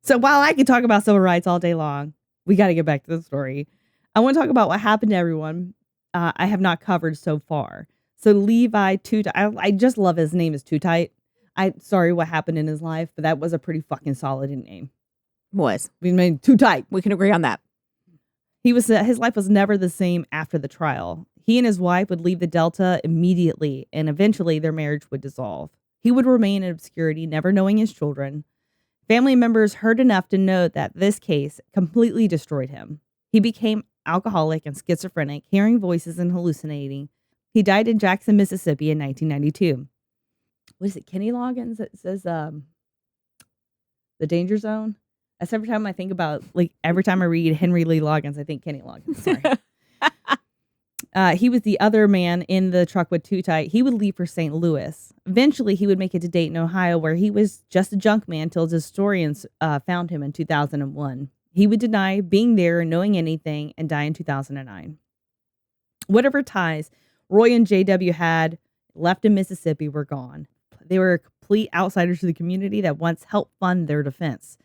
So while I could talk about civil rights all day long, we got to get back to the story. I want to talk about what happened to everyone I have not covered so far. So Levi Too Tight, I just love his name is Too Tight. I'm sorry what happened in his life, but that was a pretty fucking solid name. Was. We made Too Tight. We can agree on that. His life was never the same after the trial. He and his wife would leave the Delta immediately, and eventually their marriage would dissolve. He would remain in obscurity, never knowing his children. Family members heard enough to know that this case completely destroyed him. He became alcoholic and schizophrenic, hearing voices and hallucinating. He died in Jackson, Mississippi in 1992. What is it, Kenny Loggins? It says The Danger Zone. That's every time I think about, like, every time I read Henry Lee Loggins, I think Kenny Loggins. Sorry. He was the other man in the truck with Too Tight. He would leave for St. Louis. Eventually, he would make it to Dayton, Ohio, where he was just a junk man until historians found him in 2001. He would deny being there or knowing anything and die in 2009. Whatever ties Roy and J.W. had left in Mississippi were gone. They were complete outsiders to the community that once helped fund their defense.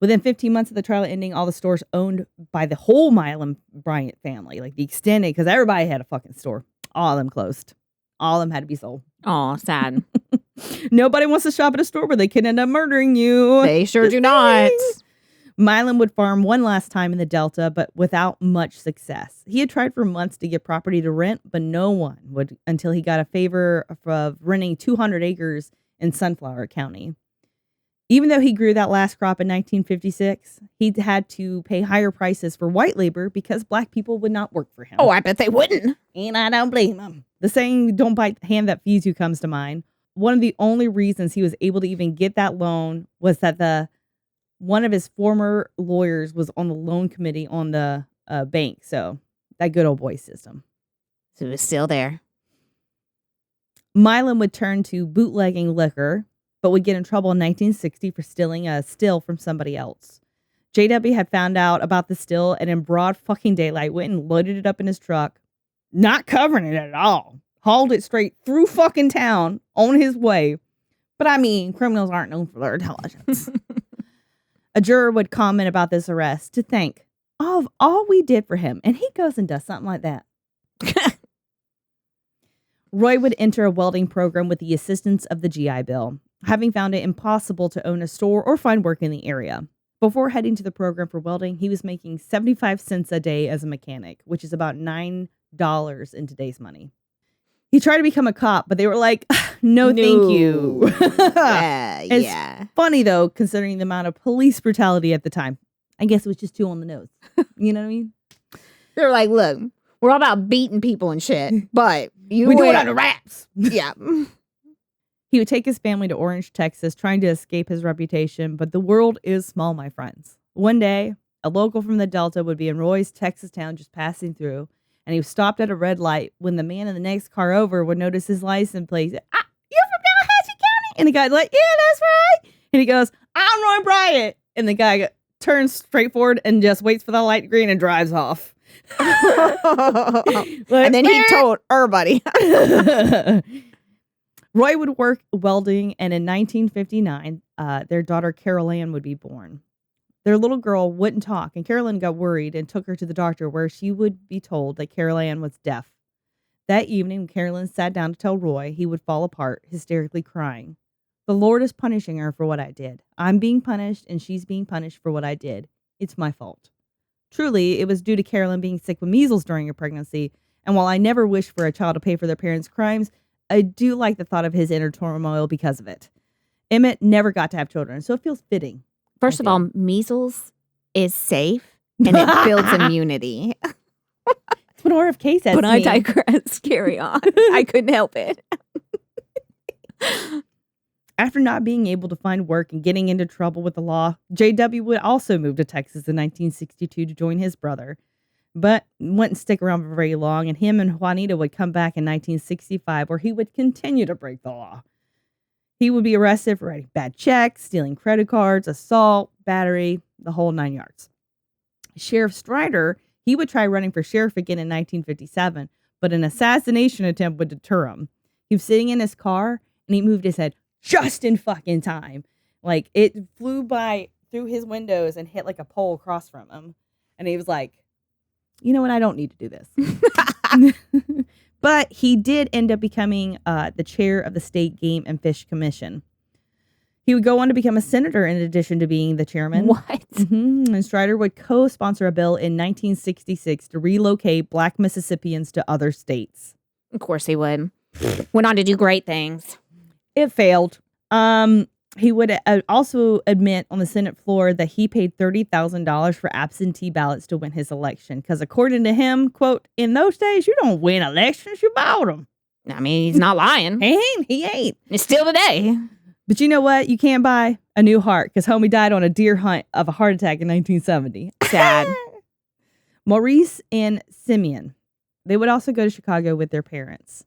Within 15 months of the trial ending, all the stores owned by the whole Milam Bryant family, like the extended, because everybody had a fucking store. All of them closed. All of them had to be sold. Oh, sad. Nobody wants to shop at a store where they can end up murdering you. They sure do not. Milam would farm one last time in the Delta, but without much success. He had tried for months to get property to rent, but no one would until he got a favor of renting 200 acres in Sunflower County. Even though he grew that last crop in 1956, he had to pay higher prices for white labor because black people would not work for him. Oh, I bet they wouldn't. And I don't blame him. The saying, don't bite the hand that feeds you, comes to mind. One of the only reasons he was able to even get that loan was that one of his former lawyers was on the loan committee on the bank. So that good old boy system. So it was still there. Milam would turn to bootlegging liquor, but would get in trouble in 1960 for stealing a still from somebody else. J.W. had found out about the still and in broad fucking daylight went and loaded it up in his truck, not covering it at all. Hauled it straight through fucking town on his way. But I mean, criminals aren't known for their intelligence. A juror would comment about this arrest to think of all we did for him, and he goes and does something like that. Roy would enter a welding program with the assistance of the GI Bill, having found it impossible to own a store or find work in the area. Before heading to the program for welding, he was making 75 cents a day as a mechanic, which is about $9 in today's money. He tried to become a cop, but they were like, no. Thank you. Yeah. Funny, though, considering the amount of police brutality at the time. I guess it was just too on the nose. You know what I mean? They're like, look, we're all about beating people and shit, but we do it under wraps. Yeah. He would take his family to Orange, Texas, trying to escape his reputation, but the world is small, my friends. One day, a local from the Delta would be in Roy's Texas town just passing through, and he was stopped at a red light when the man in the next car over would notice his license plate. You're from Tallahatchie County? And the guy's like, yeah, that's right. And he goes, I'm Roy Bryant. And the guy turns straight forward and just waits for the light to green and drives off. And then he told everybody. Roy would work welding, and in 1959, their daughter Carol Ann would be born. Their little girl wouldn't talk, and Carol Ann got worried and took her to the doctor, where she would be told that Carol Ann was deaf. That evening, when Carol Ann sat down to tell Roy, he would fall apart, hysterically crying. The Lord is punishing her for what I did. I'm being punished, and she's being punished for what I did. It's my fault. Truly, it was due to Carol Ann being sick with measles during her pregnancy, and while I never wish for a child to pay for their parents' crimes, I do like the thought of his inner turmoil because of it. Emmitt never got to have children, so it feels fitting. First of all, measles is safe and it builds immunity. That's what RFK says. But I digress. Carry on. I couldn't help it. After not being able to find work and getting into trouble with the law, J.W. would also move to Texas in 1962 to join his brother, but wouldn't stick around for very long, and him and Juanita would come back in 1965, where he would continue to break the law. He would be arrested for writing bad checks, stealing credit cards, assault, battery, the whole 9 yards. Sheriff Strider, he would try running for sheriff again in 1957, but an assassination attempt would deter him. He was sitting in his car, and he moved his head just in fucking time. Like, it flew by through his windows and hit like a pole across from him. And he was like, you know what? I don't need to do this. But he did end up becoming the chair of the State Game and Fish Commission. He would go on to become a senator in addition to being the chairman. What? And Strider would co-sponsor a bill in 1966 to relocate Black Mississippians to other states. Of course he would. Went on to do great things. It failed. He would also admit on the Senate floor that he paid $30,000 for absentee ballots to win his election. Because according to him, quote, in those days, you don't win elections, you bought them. I mean, he's not lying. He ain't. It's still today. But you know what? You can't buy a new heart because homie died on a deer hunt of a heart attack in 1970. Sad. Maurice and Simeon. They would also go to Chicago with their parents.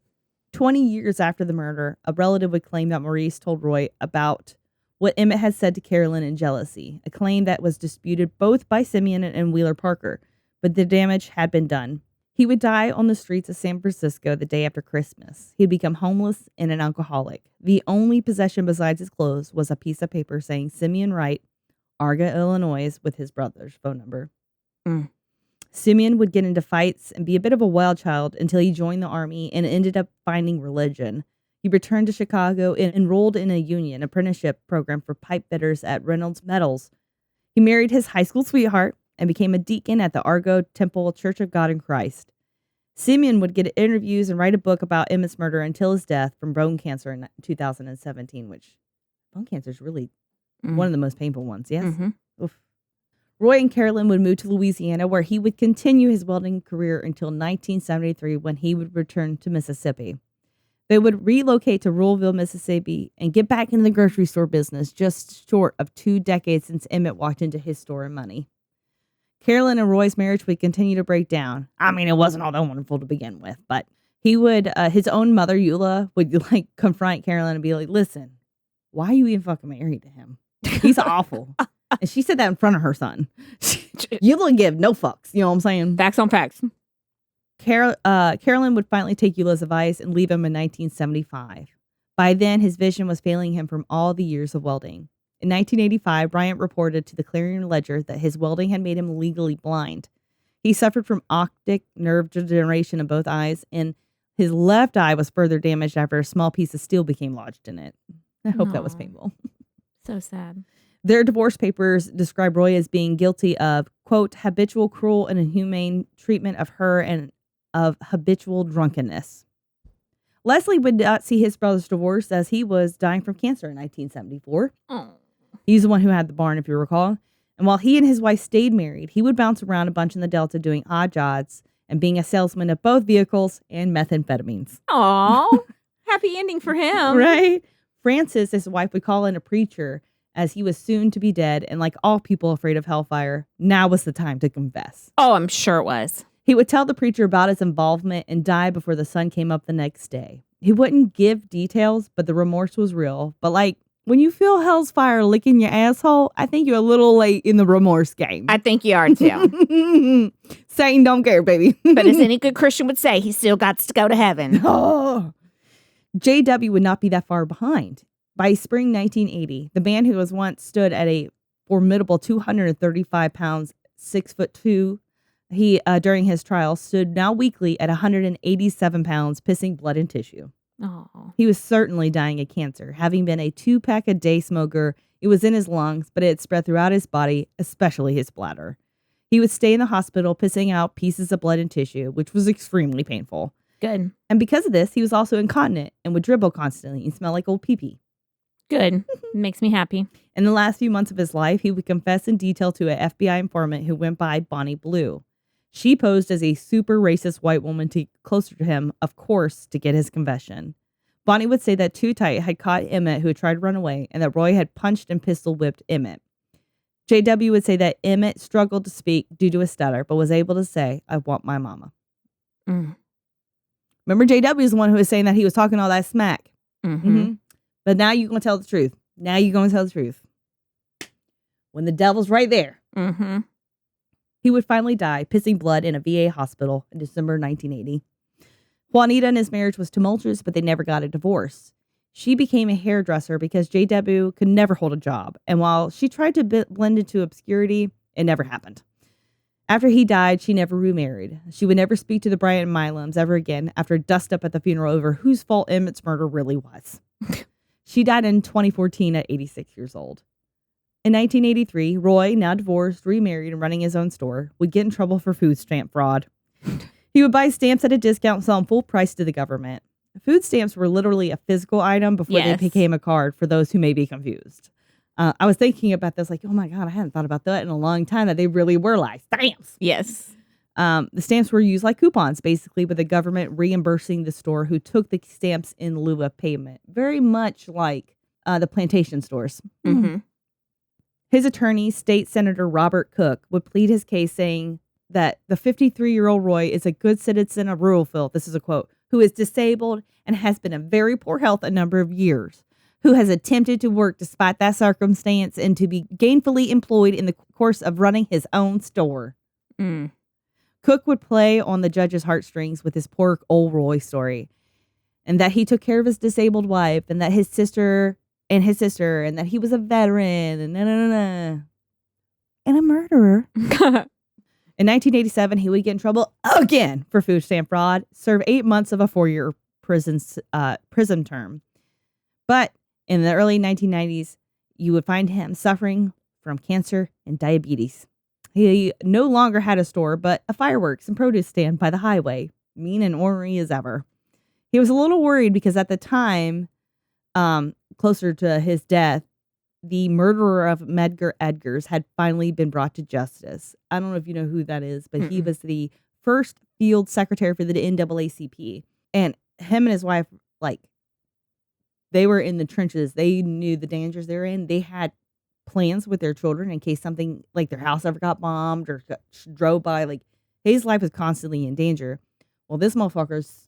20 years after the murder, a relative would claim that Maurice told Roy about what Emmitt had said to Carolyn in jealousy, a claim that was disputed both by Simeon and Wheeler Parker, but the damage had been done. He would die on the streets of San Francisco the day after Christmas. He'd become homeless and an alcoholic. The only possession besides his clothes was a piece of paper saying Simeon Wright, Arga, Illinois, with his brother's phone number. Simeon would get into fights and be a bit of a wild child until he joined the army and ended up finding religion. He returned to Chicago and enrolled in a union apprenticeship program for pipe fitters at Reynolds Metals. He married his high school sweetheart and became a deacon at the Argo Temple Church of God in Christ. Simeon would get interviews and write a book about Emmitt's murder until his death from bone cancer in 2017, which bone cancer is really one of the most painful ones, yes? Oof. Roy and Carolyn would move to Louisiana, where he would continue his welding career until 1973 when he would return to Mississippi. They would relocate to Ruleville, Mississippi, and get back into the grocery store business just short of 2 decades since Emmitt walked into his store and money. Carolyn and Roy's marriage would continue to break down. I mean, it wasn't all that wonderful to begin with, but he would, his own mother, Eula, would like confront Carolyn and be like, listen, why are you even fucking married to him? He's awful. And she said that in front of her son. Eula give no fucks. You know what I'm saying? Facts on facts. Carolyn would finally take Eula's advice and leave him in 1975. By then, his vision was failing him from all the years of welding. In 1985, Bryant reported to the Clarion Ledger that his welding had made him legally blind. He suffered from optic nerve degeneration in both eyes, and his left eye was further damaged after a small piece of steel became lodged in it. I hope that was painful. So sad. Their divorce papers describe Roy as being guilty of, quote, habitual cruel and inhumane treatment of her and of habitual drunkenness. Leslie would not see his brother's divorce as he was dying from cancer in 1974. He's the one who had the barn, if you recall. And while he and his wife stayed married, he would bounce around a bunch in the Delta doing odd jobs and being a salesman of both vehicles and methamphetamines. Aw, happy ending for him. Right? Francis, his wife, would call in a preacher as he was soon to be dead. And like all people afraid of hellfire, now was the time to confess. Oh, I'm sure it was. He would tell the preacher about his involvement and die before the sun came up the next day. He wouldn't give details, but the remorse was real. But like, when you feel hell's fire licking your asshole, I think you're a little late in the remorse game. I think you are too. Satan don't care, baby. But as any good Christian would say, he still got to go to heaven. Oh. J.W. would not be that far behind. By spring 1980, the man who was once stood at a formidable 235 pounds, 6'2", he, during his trial, stood now weakly at 187 pounds, pissing blood and tissue. Oh. He was certainly dying of cancer. Having been a 2-pack-a-day smoker, it was in his lungs, but it had spread throughout his body, especially his bladder. He would stay in the hospital, pissing out pieces of blood and tissue, which was extremely painful. Good. And because of this, he was also incontinent and would dribble constantly and smell like old pee-pee. Good. Makes me happy. In the last few months of his life, he would confess in detail to an FBI informant who went by Bonnie Blue. She posed as a super racist white woman to get closer to him, of course, to get his confession. Bonnie would say that Too Tight had caught Emmitt, who had tried to run away, and that Roy had punched and pistol whipped Emmitt. J.W. would say that Emmitt struggled to speak due to a stutter, but was able to say, "I want my mama." Remember, J.W. is the one who was saying that he was talking all that smack. But now you're going to tell the truth. Now you're going to tell the truth. When the devil's right there. He would finally die, pissing blood in a VA hospital in December 1980. Juanita and his marriage was tumultuous, but they never got a divorce. She became a hairdresser because J.W. could never hold a job. And while she tried to blend into obscurity, it never happened. After he died, she never remarried. She would never speak to the Bryant and Milams ever again after a dust-up at the funeral over whose fault Emmitt's murder really was. She died in 2014 at 86 years old. In 1983, Roy, now divorced, remarried, and running his own store, would get in trouble for food stamp fraud. He would buy stamps at a discount and sell them full price to the government. Food stamps were literally a physical item before they became a card, for those who may be confused. I was thinking about this like, oh my God, I hadn't thought about that in a long time, that they really were like stamps. Yes. The stamps were used like coupons, basically, with the government reimbursing the store who took the stamps in lieu of payment. Very much like the plantation stores. Mm-hmm. His attorney, State Senator Robert Cook, would plead his case saying that the 53-year-old Roy is a good citizen of Ruralville, this is a quote, who is disabled and has been in very poor health a number of years, who has attempted to work despite that circumstance and to be gainfully employed in the course of running his own store. Mm. Cook would play on the judge's heartstrings with his poor old Roy story, and that he took care of his disabled wife, and that his sister, and that he was a veteran, and a murderer. In 1987, he would get in trouble again for food stamp fraud, serve 8 months of a 4-year prison term. But in the early 1990s, you would find him suffering from cancer and diabetes. He no longer had a store, but a fireworks and produce stand by the highway, mean and ornery as ever. He was a little worried because at the time, closer to his death, the murderer of Medgar Edgars had finally been brought to justice. I don't know if you know who that is, but he was the first field secretary for the NAACP. And him and his wife, like, they were in the trenches. They knew the dangers they were in. They had plans with their children in case something like their house ever got bombed or drove by. Like, his life was constantly in danger. Well, this motherfucker's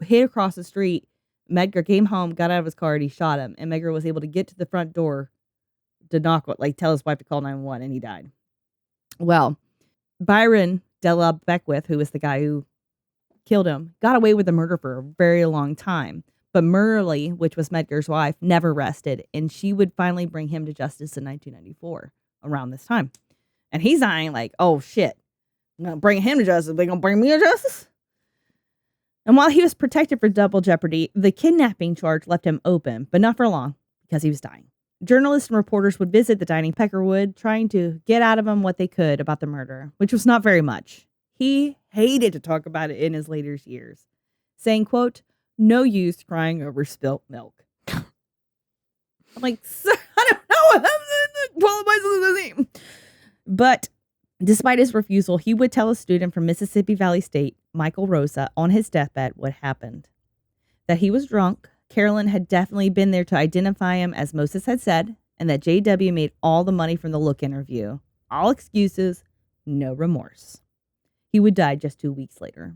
hit across the street. Medgar came home, got out of his car, and he shot him. And Medgar was able to get to the front door to knock, like, tell his wife to call 911, and he died. Well, Byron Della Beckwith, who was the guy who killed him, got away with the murder for a very long time. But Murley, which was Medgar's wife, never rested, and she would finally bring him to justice in 1994, around this time. And he's dying like, oh shit, I'm gonna bring him to justice. They gonna bring me to justice? And while he was protected for double jeopardy, the kidnapping charge left him open, but not for long, because he was dying. Journalists and reporters would visit the dining Peckerwood, trying to get out of him what they could about the murder, which was not very much. He hated to talk about it in his later years, saying, quote, "No use crying over spilt milk." I'm like, sir, I don't know what qualifies as a name. But despite his refusal, he would tell a student from Mississippi Valley State, Michael Rosa, on his deathbed what happened. That he was drunk, Carolyn had definitely been there to identify him, as Moses had said, and that J.W. made all the money from the look interview. All excuses, no remorse. He would die just 2 weeks later.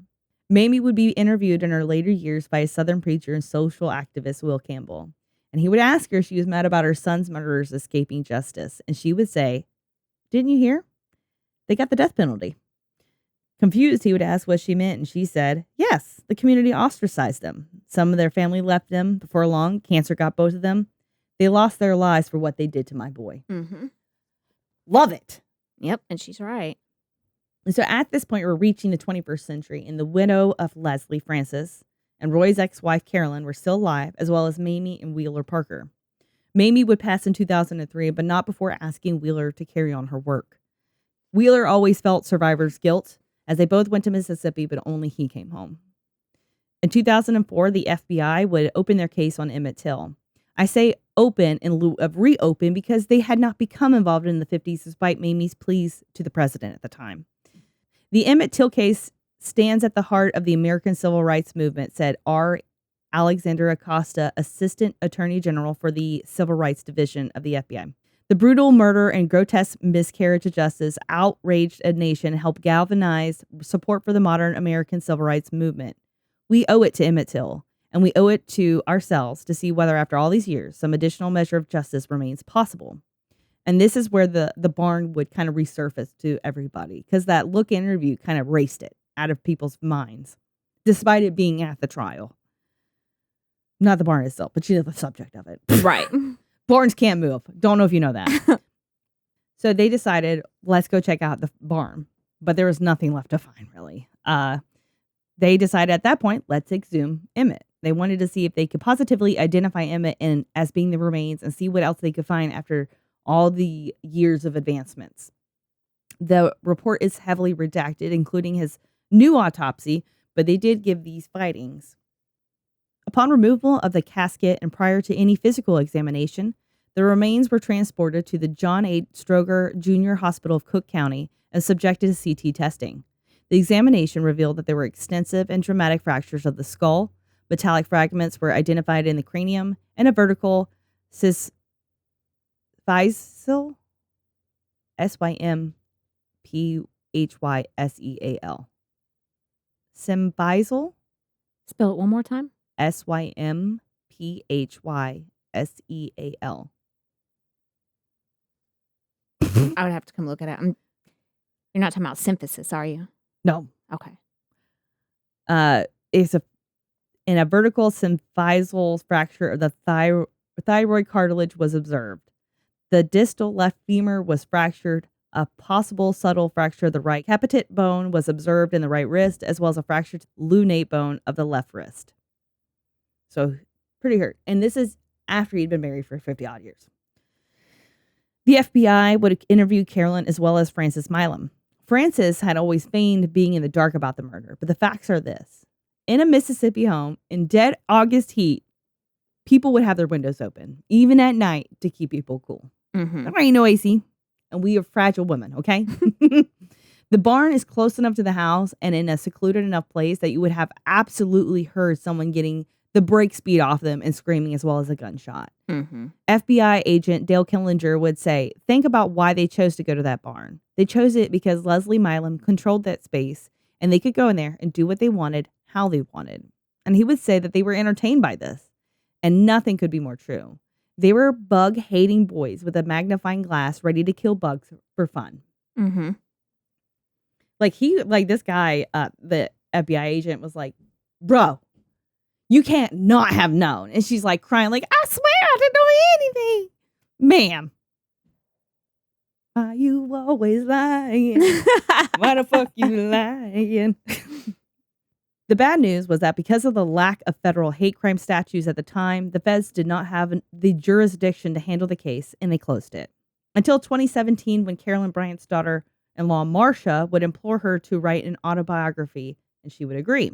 Mamie would be interviewed in her later years by a Southern preacher and social activist, Will Campbell. And he would ask her if she was mad about her son's murderers escaping justice. And she would say, "Didn't you hear? They got the death penalty." Confused, he would ask what she meant, and she said, "Yes, the community ostracized them. Some of their family left them before long. Cancer got both of them. They lost their lives for what they did to my boy." Mm-hmm. Love it. Yep, and she's right. And so at this point, we're reaching the 21st century, and the widow of Leslie Francis and Roy's ex-wife Carolyn were still alive, as well as Mamie and Wheeler Parker. Mamie would pass in 2003, but not before asking Wheeler to carry on her work. Wheeler always felt survivor's guilt, as they both went to Mississippi, but only he came home. In 2004, the FBI would open their case on Emmitt Till. I say open in lieu of reopen because they had not become involved in the 50s, despite Mamie's pleas to the president at the time. The Emmitt Till case stands at the heart of the American Civil Rights Movement, said R. Alexander Acosta, Assistant Attorney General for the Civil Rights Division of the FBI. The brutal murder and grotesque miscarriage of justice outraged a nation and helped galvanize support for the modern American Civil Rights Movement. We owe it to Emmitt Till, and we owe it to ourselves to see whether, after all these years, some additional measure of justice remains possible. And this is where the barn would kind of resurface to everybody, because that look interview kind of erased it out of people's minds, despite it being at the trial. Not the barn itself, but you know the subject of it. Right. Barns can't move. Don't know if you know that. So they decided, let's go check out the barn. But there was nothing left to find, really. They decided at that point, let's exhume Emmitt. They wanted to see if they could positively identify Emmitt as being the remains and see what else they could find after all the years of advancements. The report is heavily redacted, including his new autopsy, but they did give these findings. Upon removal of the casket and prior to any physical examination, the remains were transported to the John A. Stroger Jr. Hospital of Cook County and subjected to CT testing. The examination revealed that there were extensive and dramatic fractures of the skull, metallic fragments were identified in the cranium, and a vertical symphysal, Symphyseal. Symphyseal? Spell it one more time. Symphyseal. I would have to come look at it. You're not talking about symphysis, are you? No. Okay. It's in a vertical symphyseal fracture of the thyroid cartilage was observed. The distal left femur was fractured. A possible subtle fracture of the right capitate bone was observed in the right wrist, as well as a fractured lunate bone of the left wrist. So pretty hurt. And this is after he'd been married for 50 odd years. The FBI would interview Carolyn as well as Francis Milam. Francis had always feigned being in the dark about the murder, but the facts are this. In a Mississippi home, in dead August heat, people would have their windows open, even at night, to keep people cool. Mm-hmm. There ain't no AC, and we are fragile women, okay? The barn is close enough to the house and in a secluded enough place that you would have absolutely heard someone getting the brake speed off them and screaming as well as a gunshot. Mm-hmm. FBI agent Dale Killinger would say, think about why they chose to go to that barn. They chose it because Leslie Milam controlled that space and they could go in there and do what they wanted, how they wanted. And he would say that they were entertained by this. And nothing could be more true. They were bug-hating boys with a magnifying glass ready to kill bugs for fun. Mm-hmm. This guy, the FBI agent was like, bro, you can't not have known. And she's like crying like, I swear I didn't know anything. Ma'am. Why you always lying? Why the fuck you lying? The bad news was that because of the lack of federal hate crime statutes at the time, the feds did not have the jurisdiction to handle the case, and they closed it. Until 2017, when Carolyn Bryant's daughter-in-law, Marcia, would implore her to write an autobiography, and she would agree.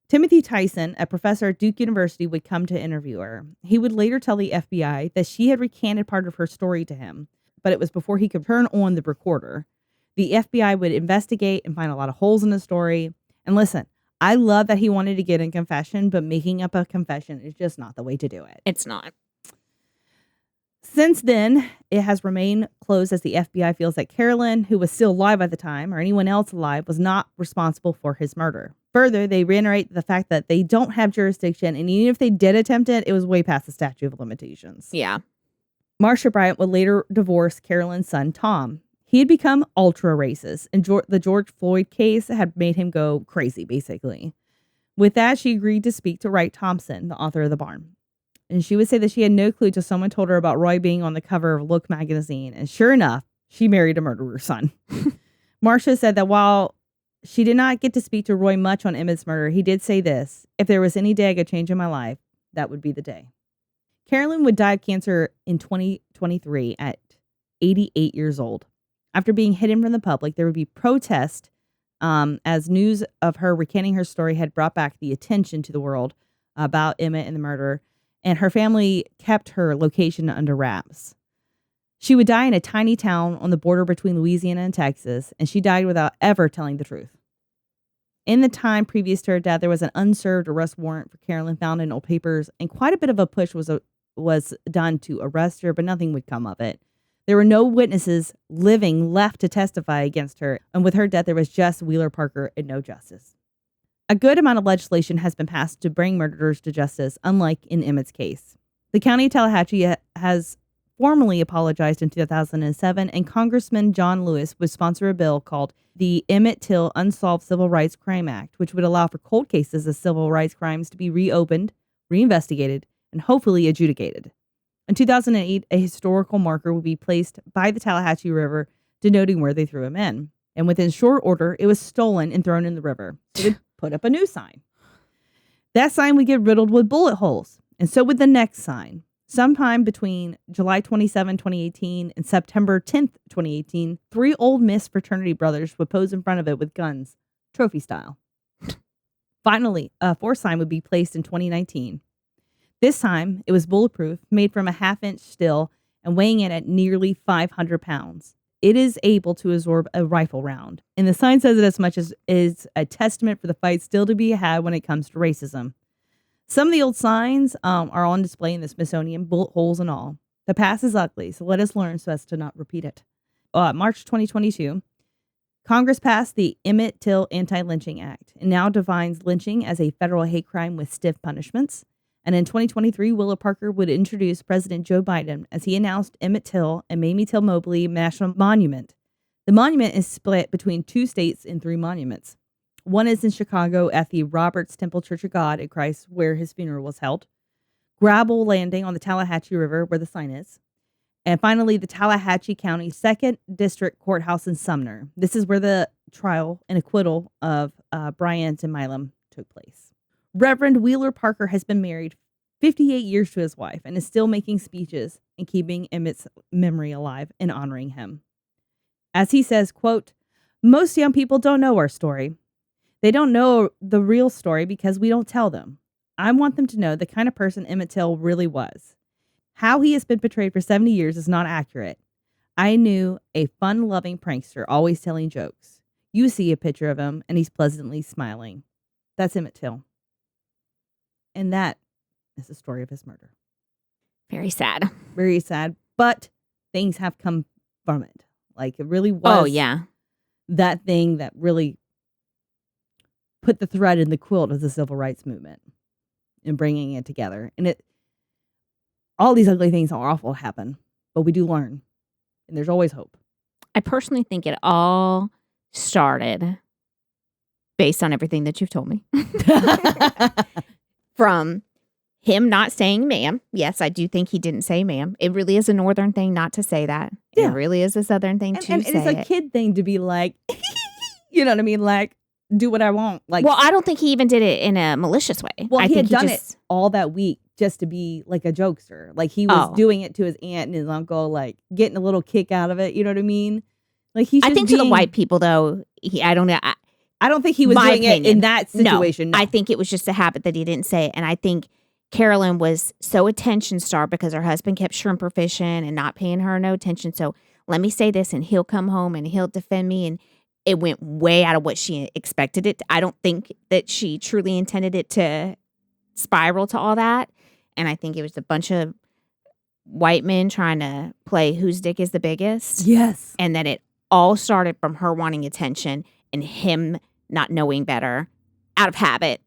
Timothy Tyson, a professor at Duke University, would come to interview her. He would later tell the FBI that she had recanted part of her story to him, but it was before he could turn on the recorder. The FBI would investigate and find a lot of holes in the story. And listen, I love that he wanted to get in confession, but making up a confession is just not the way to do it. It's not. Since then, it has remained closed as the FBI feels that Carolyn, who was still alive at the time, or anyone else alive, was not responsible for his murder. Further, they reiterate the fact that they don't have jurisdiction, and even if they did attempt it, it was way past the statute of limitations. Yeah. Marcia Bryant would later divorce Carolyn's son, Tom. He had become ultra racist, and the George Floyd case had made him go crazy, basically. With that, she agreed to speak to Wright Thompson, the author of The Barn. And she would say that she had no clue till someone told her about Roy being on the cover of Look magazine. And sure enough, she married a murderer's son. Marcia said that while she did not get to speak to Roy much on Emmitt's murder, he did say this: if there was any day I could change in my life, that would be the day. Carolyn would die of cancer in 2023 at 88 years old. After being hidden from the public, there would be protest as news of her recanting her story had brought back the attention to the world about Emmitt and the murder, and her family kept her location under wraps. She would die in a tiny town on the border between Louisiana and Texas, and she died without ever telling the truth. In the time previous to her death, there was an unserved arrest warrant for Carolyn found in old papers, and quite a bit of a push was done to arrest her, but nothing would come of it. There were no witnesses living left to testify against her, and with her death, there was just Wheeler Parker and no justice. A good amount of legislation has been passed to bring murderers to justice, unlike in Emmitt's case. The county of Tallahatchie has formally apologized in 2007, and Congressman John Lewis would sponsor a bill called the Emmitt Till Unsolved Civil Rights Crime Act, which would allow for cold cases of civil rights crimes to be reopened, reinvestigated, and hopefully adjudicated. In 2008, a historical marker would be placed by the Tallahatchie River denoting where they threw him in. And within short order, it was stolen and thrown in the river. So they put up a new sign. That sign would get riddled with bullet holes, and so would the next sign. Sometime between July 27, 2018 and September 10th, 2018, 3 Old Miss fraternity brothers would pose in front of it with guns, trophy style. Finally, a 4th sign would be placed in 2019. This time, it was bulletproof, made from a 1/2-inch steel, and weighing in at nearly 500 pounds. It is able to absorb a rifle round. And the sign says it as much as is a testament for the fight still to be had when it comes to racism. Some of the old signs are on display in the Smithsonian, bullet holes and all. The past is ugly, so let us learn so as to not repeat it. March 2022, Congress passed the Emmitt Till Anti-Lynching Act and now defines lynching as a federal hate crime with stiff punishments. And in 2023, Willa Parker would introduce President Joe Biden as he announced Emmitt Till and Mamie Till Mobley National Monument. The monument is split between 2 states and 3 monuments. One is in Chicago at the Roberts Temple Church of God in Christ, where his funeral was held. Grabble Landing on the Tallahatchie River, where the sign is. And finally, the Tallahatchie County 2nd District Courthouse in Sumner. This is where the trial and acquittal of Bryant and Milam took place. Reverend Wheeler Parker has been married 58 years to his wife and is still making speeches and keeping Emmitt's memory alive and honoring him. As he says, quote, "Most young people don't know our story. They don't know the real story because we don't tell them. I want them to know the kind of person Emmitt Till really was. How he has been portrayed for 70 years is not accurate. I knew a fun-loving prankster always telling jokes. You see a picture of him and he's pleasantly smiling. That's Emmitt Till." And that is the story of his murder. Very sad. Very sad. But things have come from it. Like, it really was. Oh, yeah. That thing that really put the thread in the quilt of the civil rights movement and bringing it together. And all these ugly things are awful happen, but we do learn. And there's always hope. I personally think it all started based on everything that you've told me. From him not saying ma'am. Yes, I do think he didn't say ma'am. It really is a northern thing not to say that. Yeah. It really is a southern thing to say and it's a kid thing to be like, you know what I mean? Like, do what I want. Like, well, I don't think he even did it in a malicious way. Well, I he think had done it all that week just to be like a jokester. Like, he was doing it to his aunt and his uncle, like getting a little kick out of it. You know what I mean? Like, I think to the white people, though, I don't know. I don't think he was doing it in that situation. No. I think it was just a habit that he didn't say it. And I think Carolyn was so attention starved because her husband kept shrimper fishing and not paying her no attention. So let me say this, and he'll come home and he'll defend me. And it went way out of what she expected it. I don't think that she truly intended it to spiral to all that. And I think it was a bunch of white men trying to play whose dick is the biggest. Yes. And that it all started from her wanting attention and him not knowing better out of habit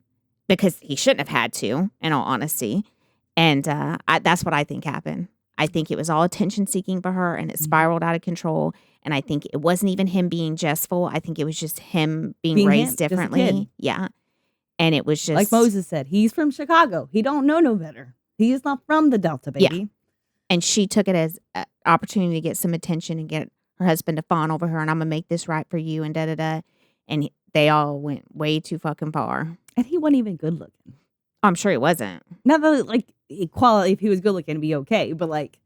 because he shouldn't have had to, in all honesty. And that's what I think happened. I think it was all attention seeking for her and it spiraled out of control. And I think it wasn't even him being jestful. I think it was just him being raised differently. Yeah. And it was just like Moses said, he's from Chicago. He don't know no better. He is not from the Delta, baby. Yeah. And she took it as an opportunity to get some attention and get her husband to fawn over her and I'm going to make this right for you and da-da-da. And they all went way too fucking far. And he wasn't even good looking. I'm sure he wasn't. Not that, like, equality, if he was good looking, it'd be okay. But, like,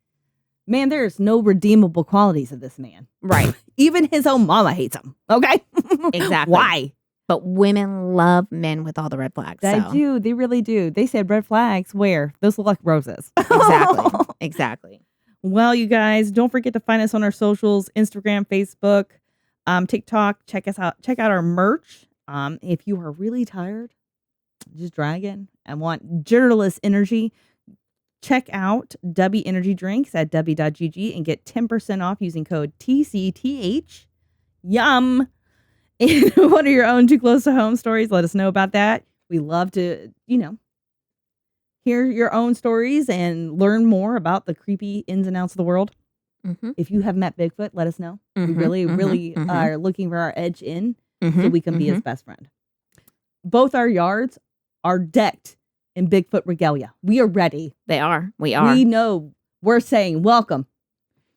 man, there's no redeemable qualities of this man. Right. Even his own mama hates him. Okay? Exactly. Why? But women love men with all the red flags. They do. They really do. They said red flags. Where? Those look like roses. Exactly. Exactly. Well, you guys, don't forget to find us on our socials, Instagram, Facebook, TikTok. Check us out. Check out our merch. If you are really tired, just dragging and want journalist energy, check out W Energy Drinks at w.gg and get 10% off using code TCTH. Yum. And what are your own too close to home stories? Let us know about that. We love to, hear your own stories and learn more about the creepy ins and outs of the world. Mm-hmm. If you have met Bigfoot, let us know. Mm-hmm, we really are looking for our edge in so we can be his best friend. Both our yards are decked in Bigfoot regalia. We are ready. They are. We are. We know. We're saying welcome.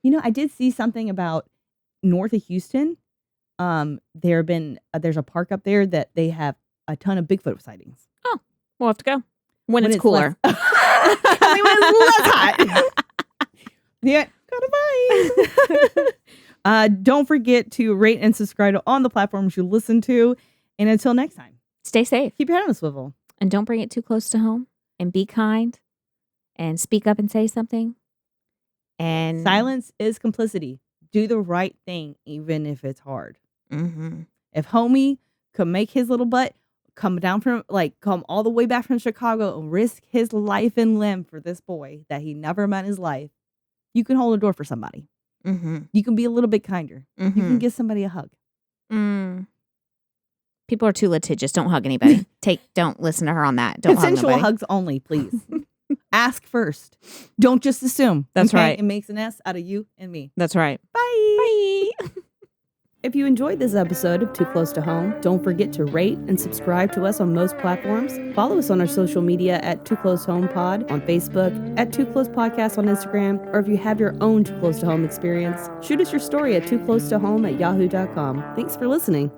I did see something about north of Houston. There's a park up there that they have a ton of Bigfoot sightings. Oh, We'll have to go when it's cooler. Only when it's less hot. Yeah, gotta bye. Don't forget to rate and subscribe on the platforms you listen to. And until next time, Stay safe. keep your head on a swivel. And don't bring it too close to home. And be kind. And speak up and say something. And Silence is complicity. Do the right thing, even if it's hard. Mm-hmm. If homie could make his little butt come all the way back from Chicago and risk his life and limb for this boy that he never met in his life, you can hold a door for somebody. Mm-hmm. You can be a little bit kinder. Mm-hmm. You can give somebody a hug. People are too litigious. Don't hug anybody. Don't listen to her on that. Don't Consensual hug nobody. hugs only, please. Ask first. Don't just assume. That's right. It makes an S out of you and me. That's right. Bye. Bye. If you enjoyed this episode of Too Close to Home, don't forget to rate and subscribe to us on most platforms. Follow us on our social media at Too Close Home Pod on Facebook, at Too Close Podcast on Instagram, or if you have your own Too Close to Home experience, shoot us your story at tooclosetohome@yahoo.com. Thanks for listening.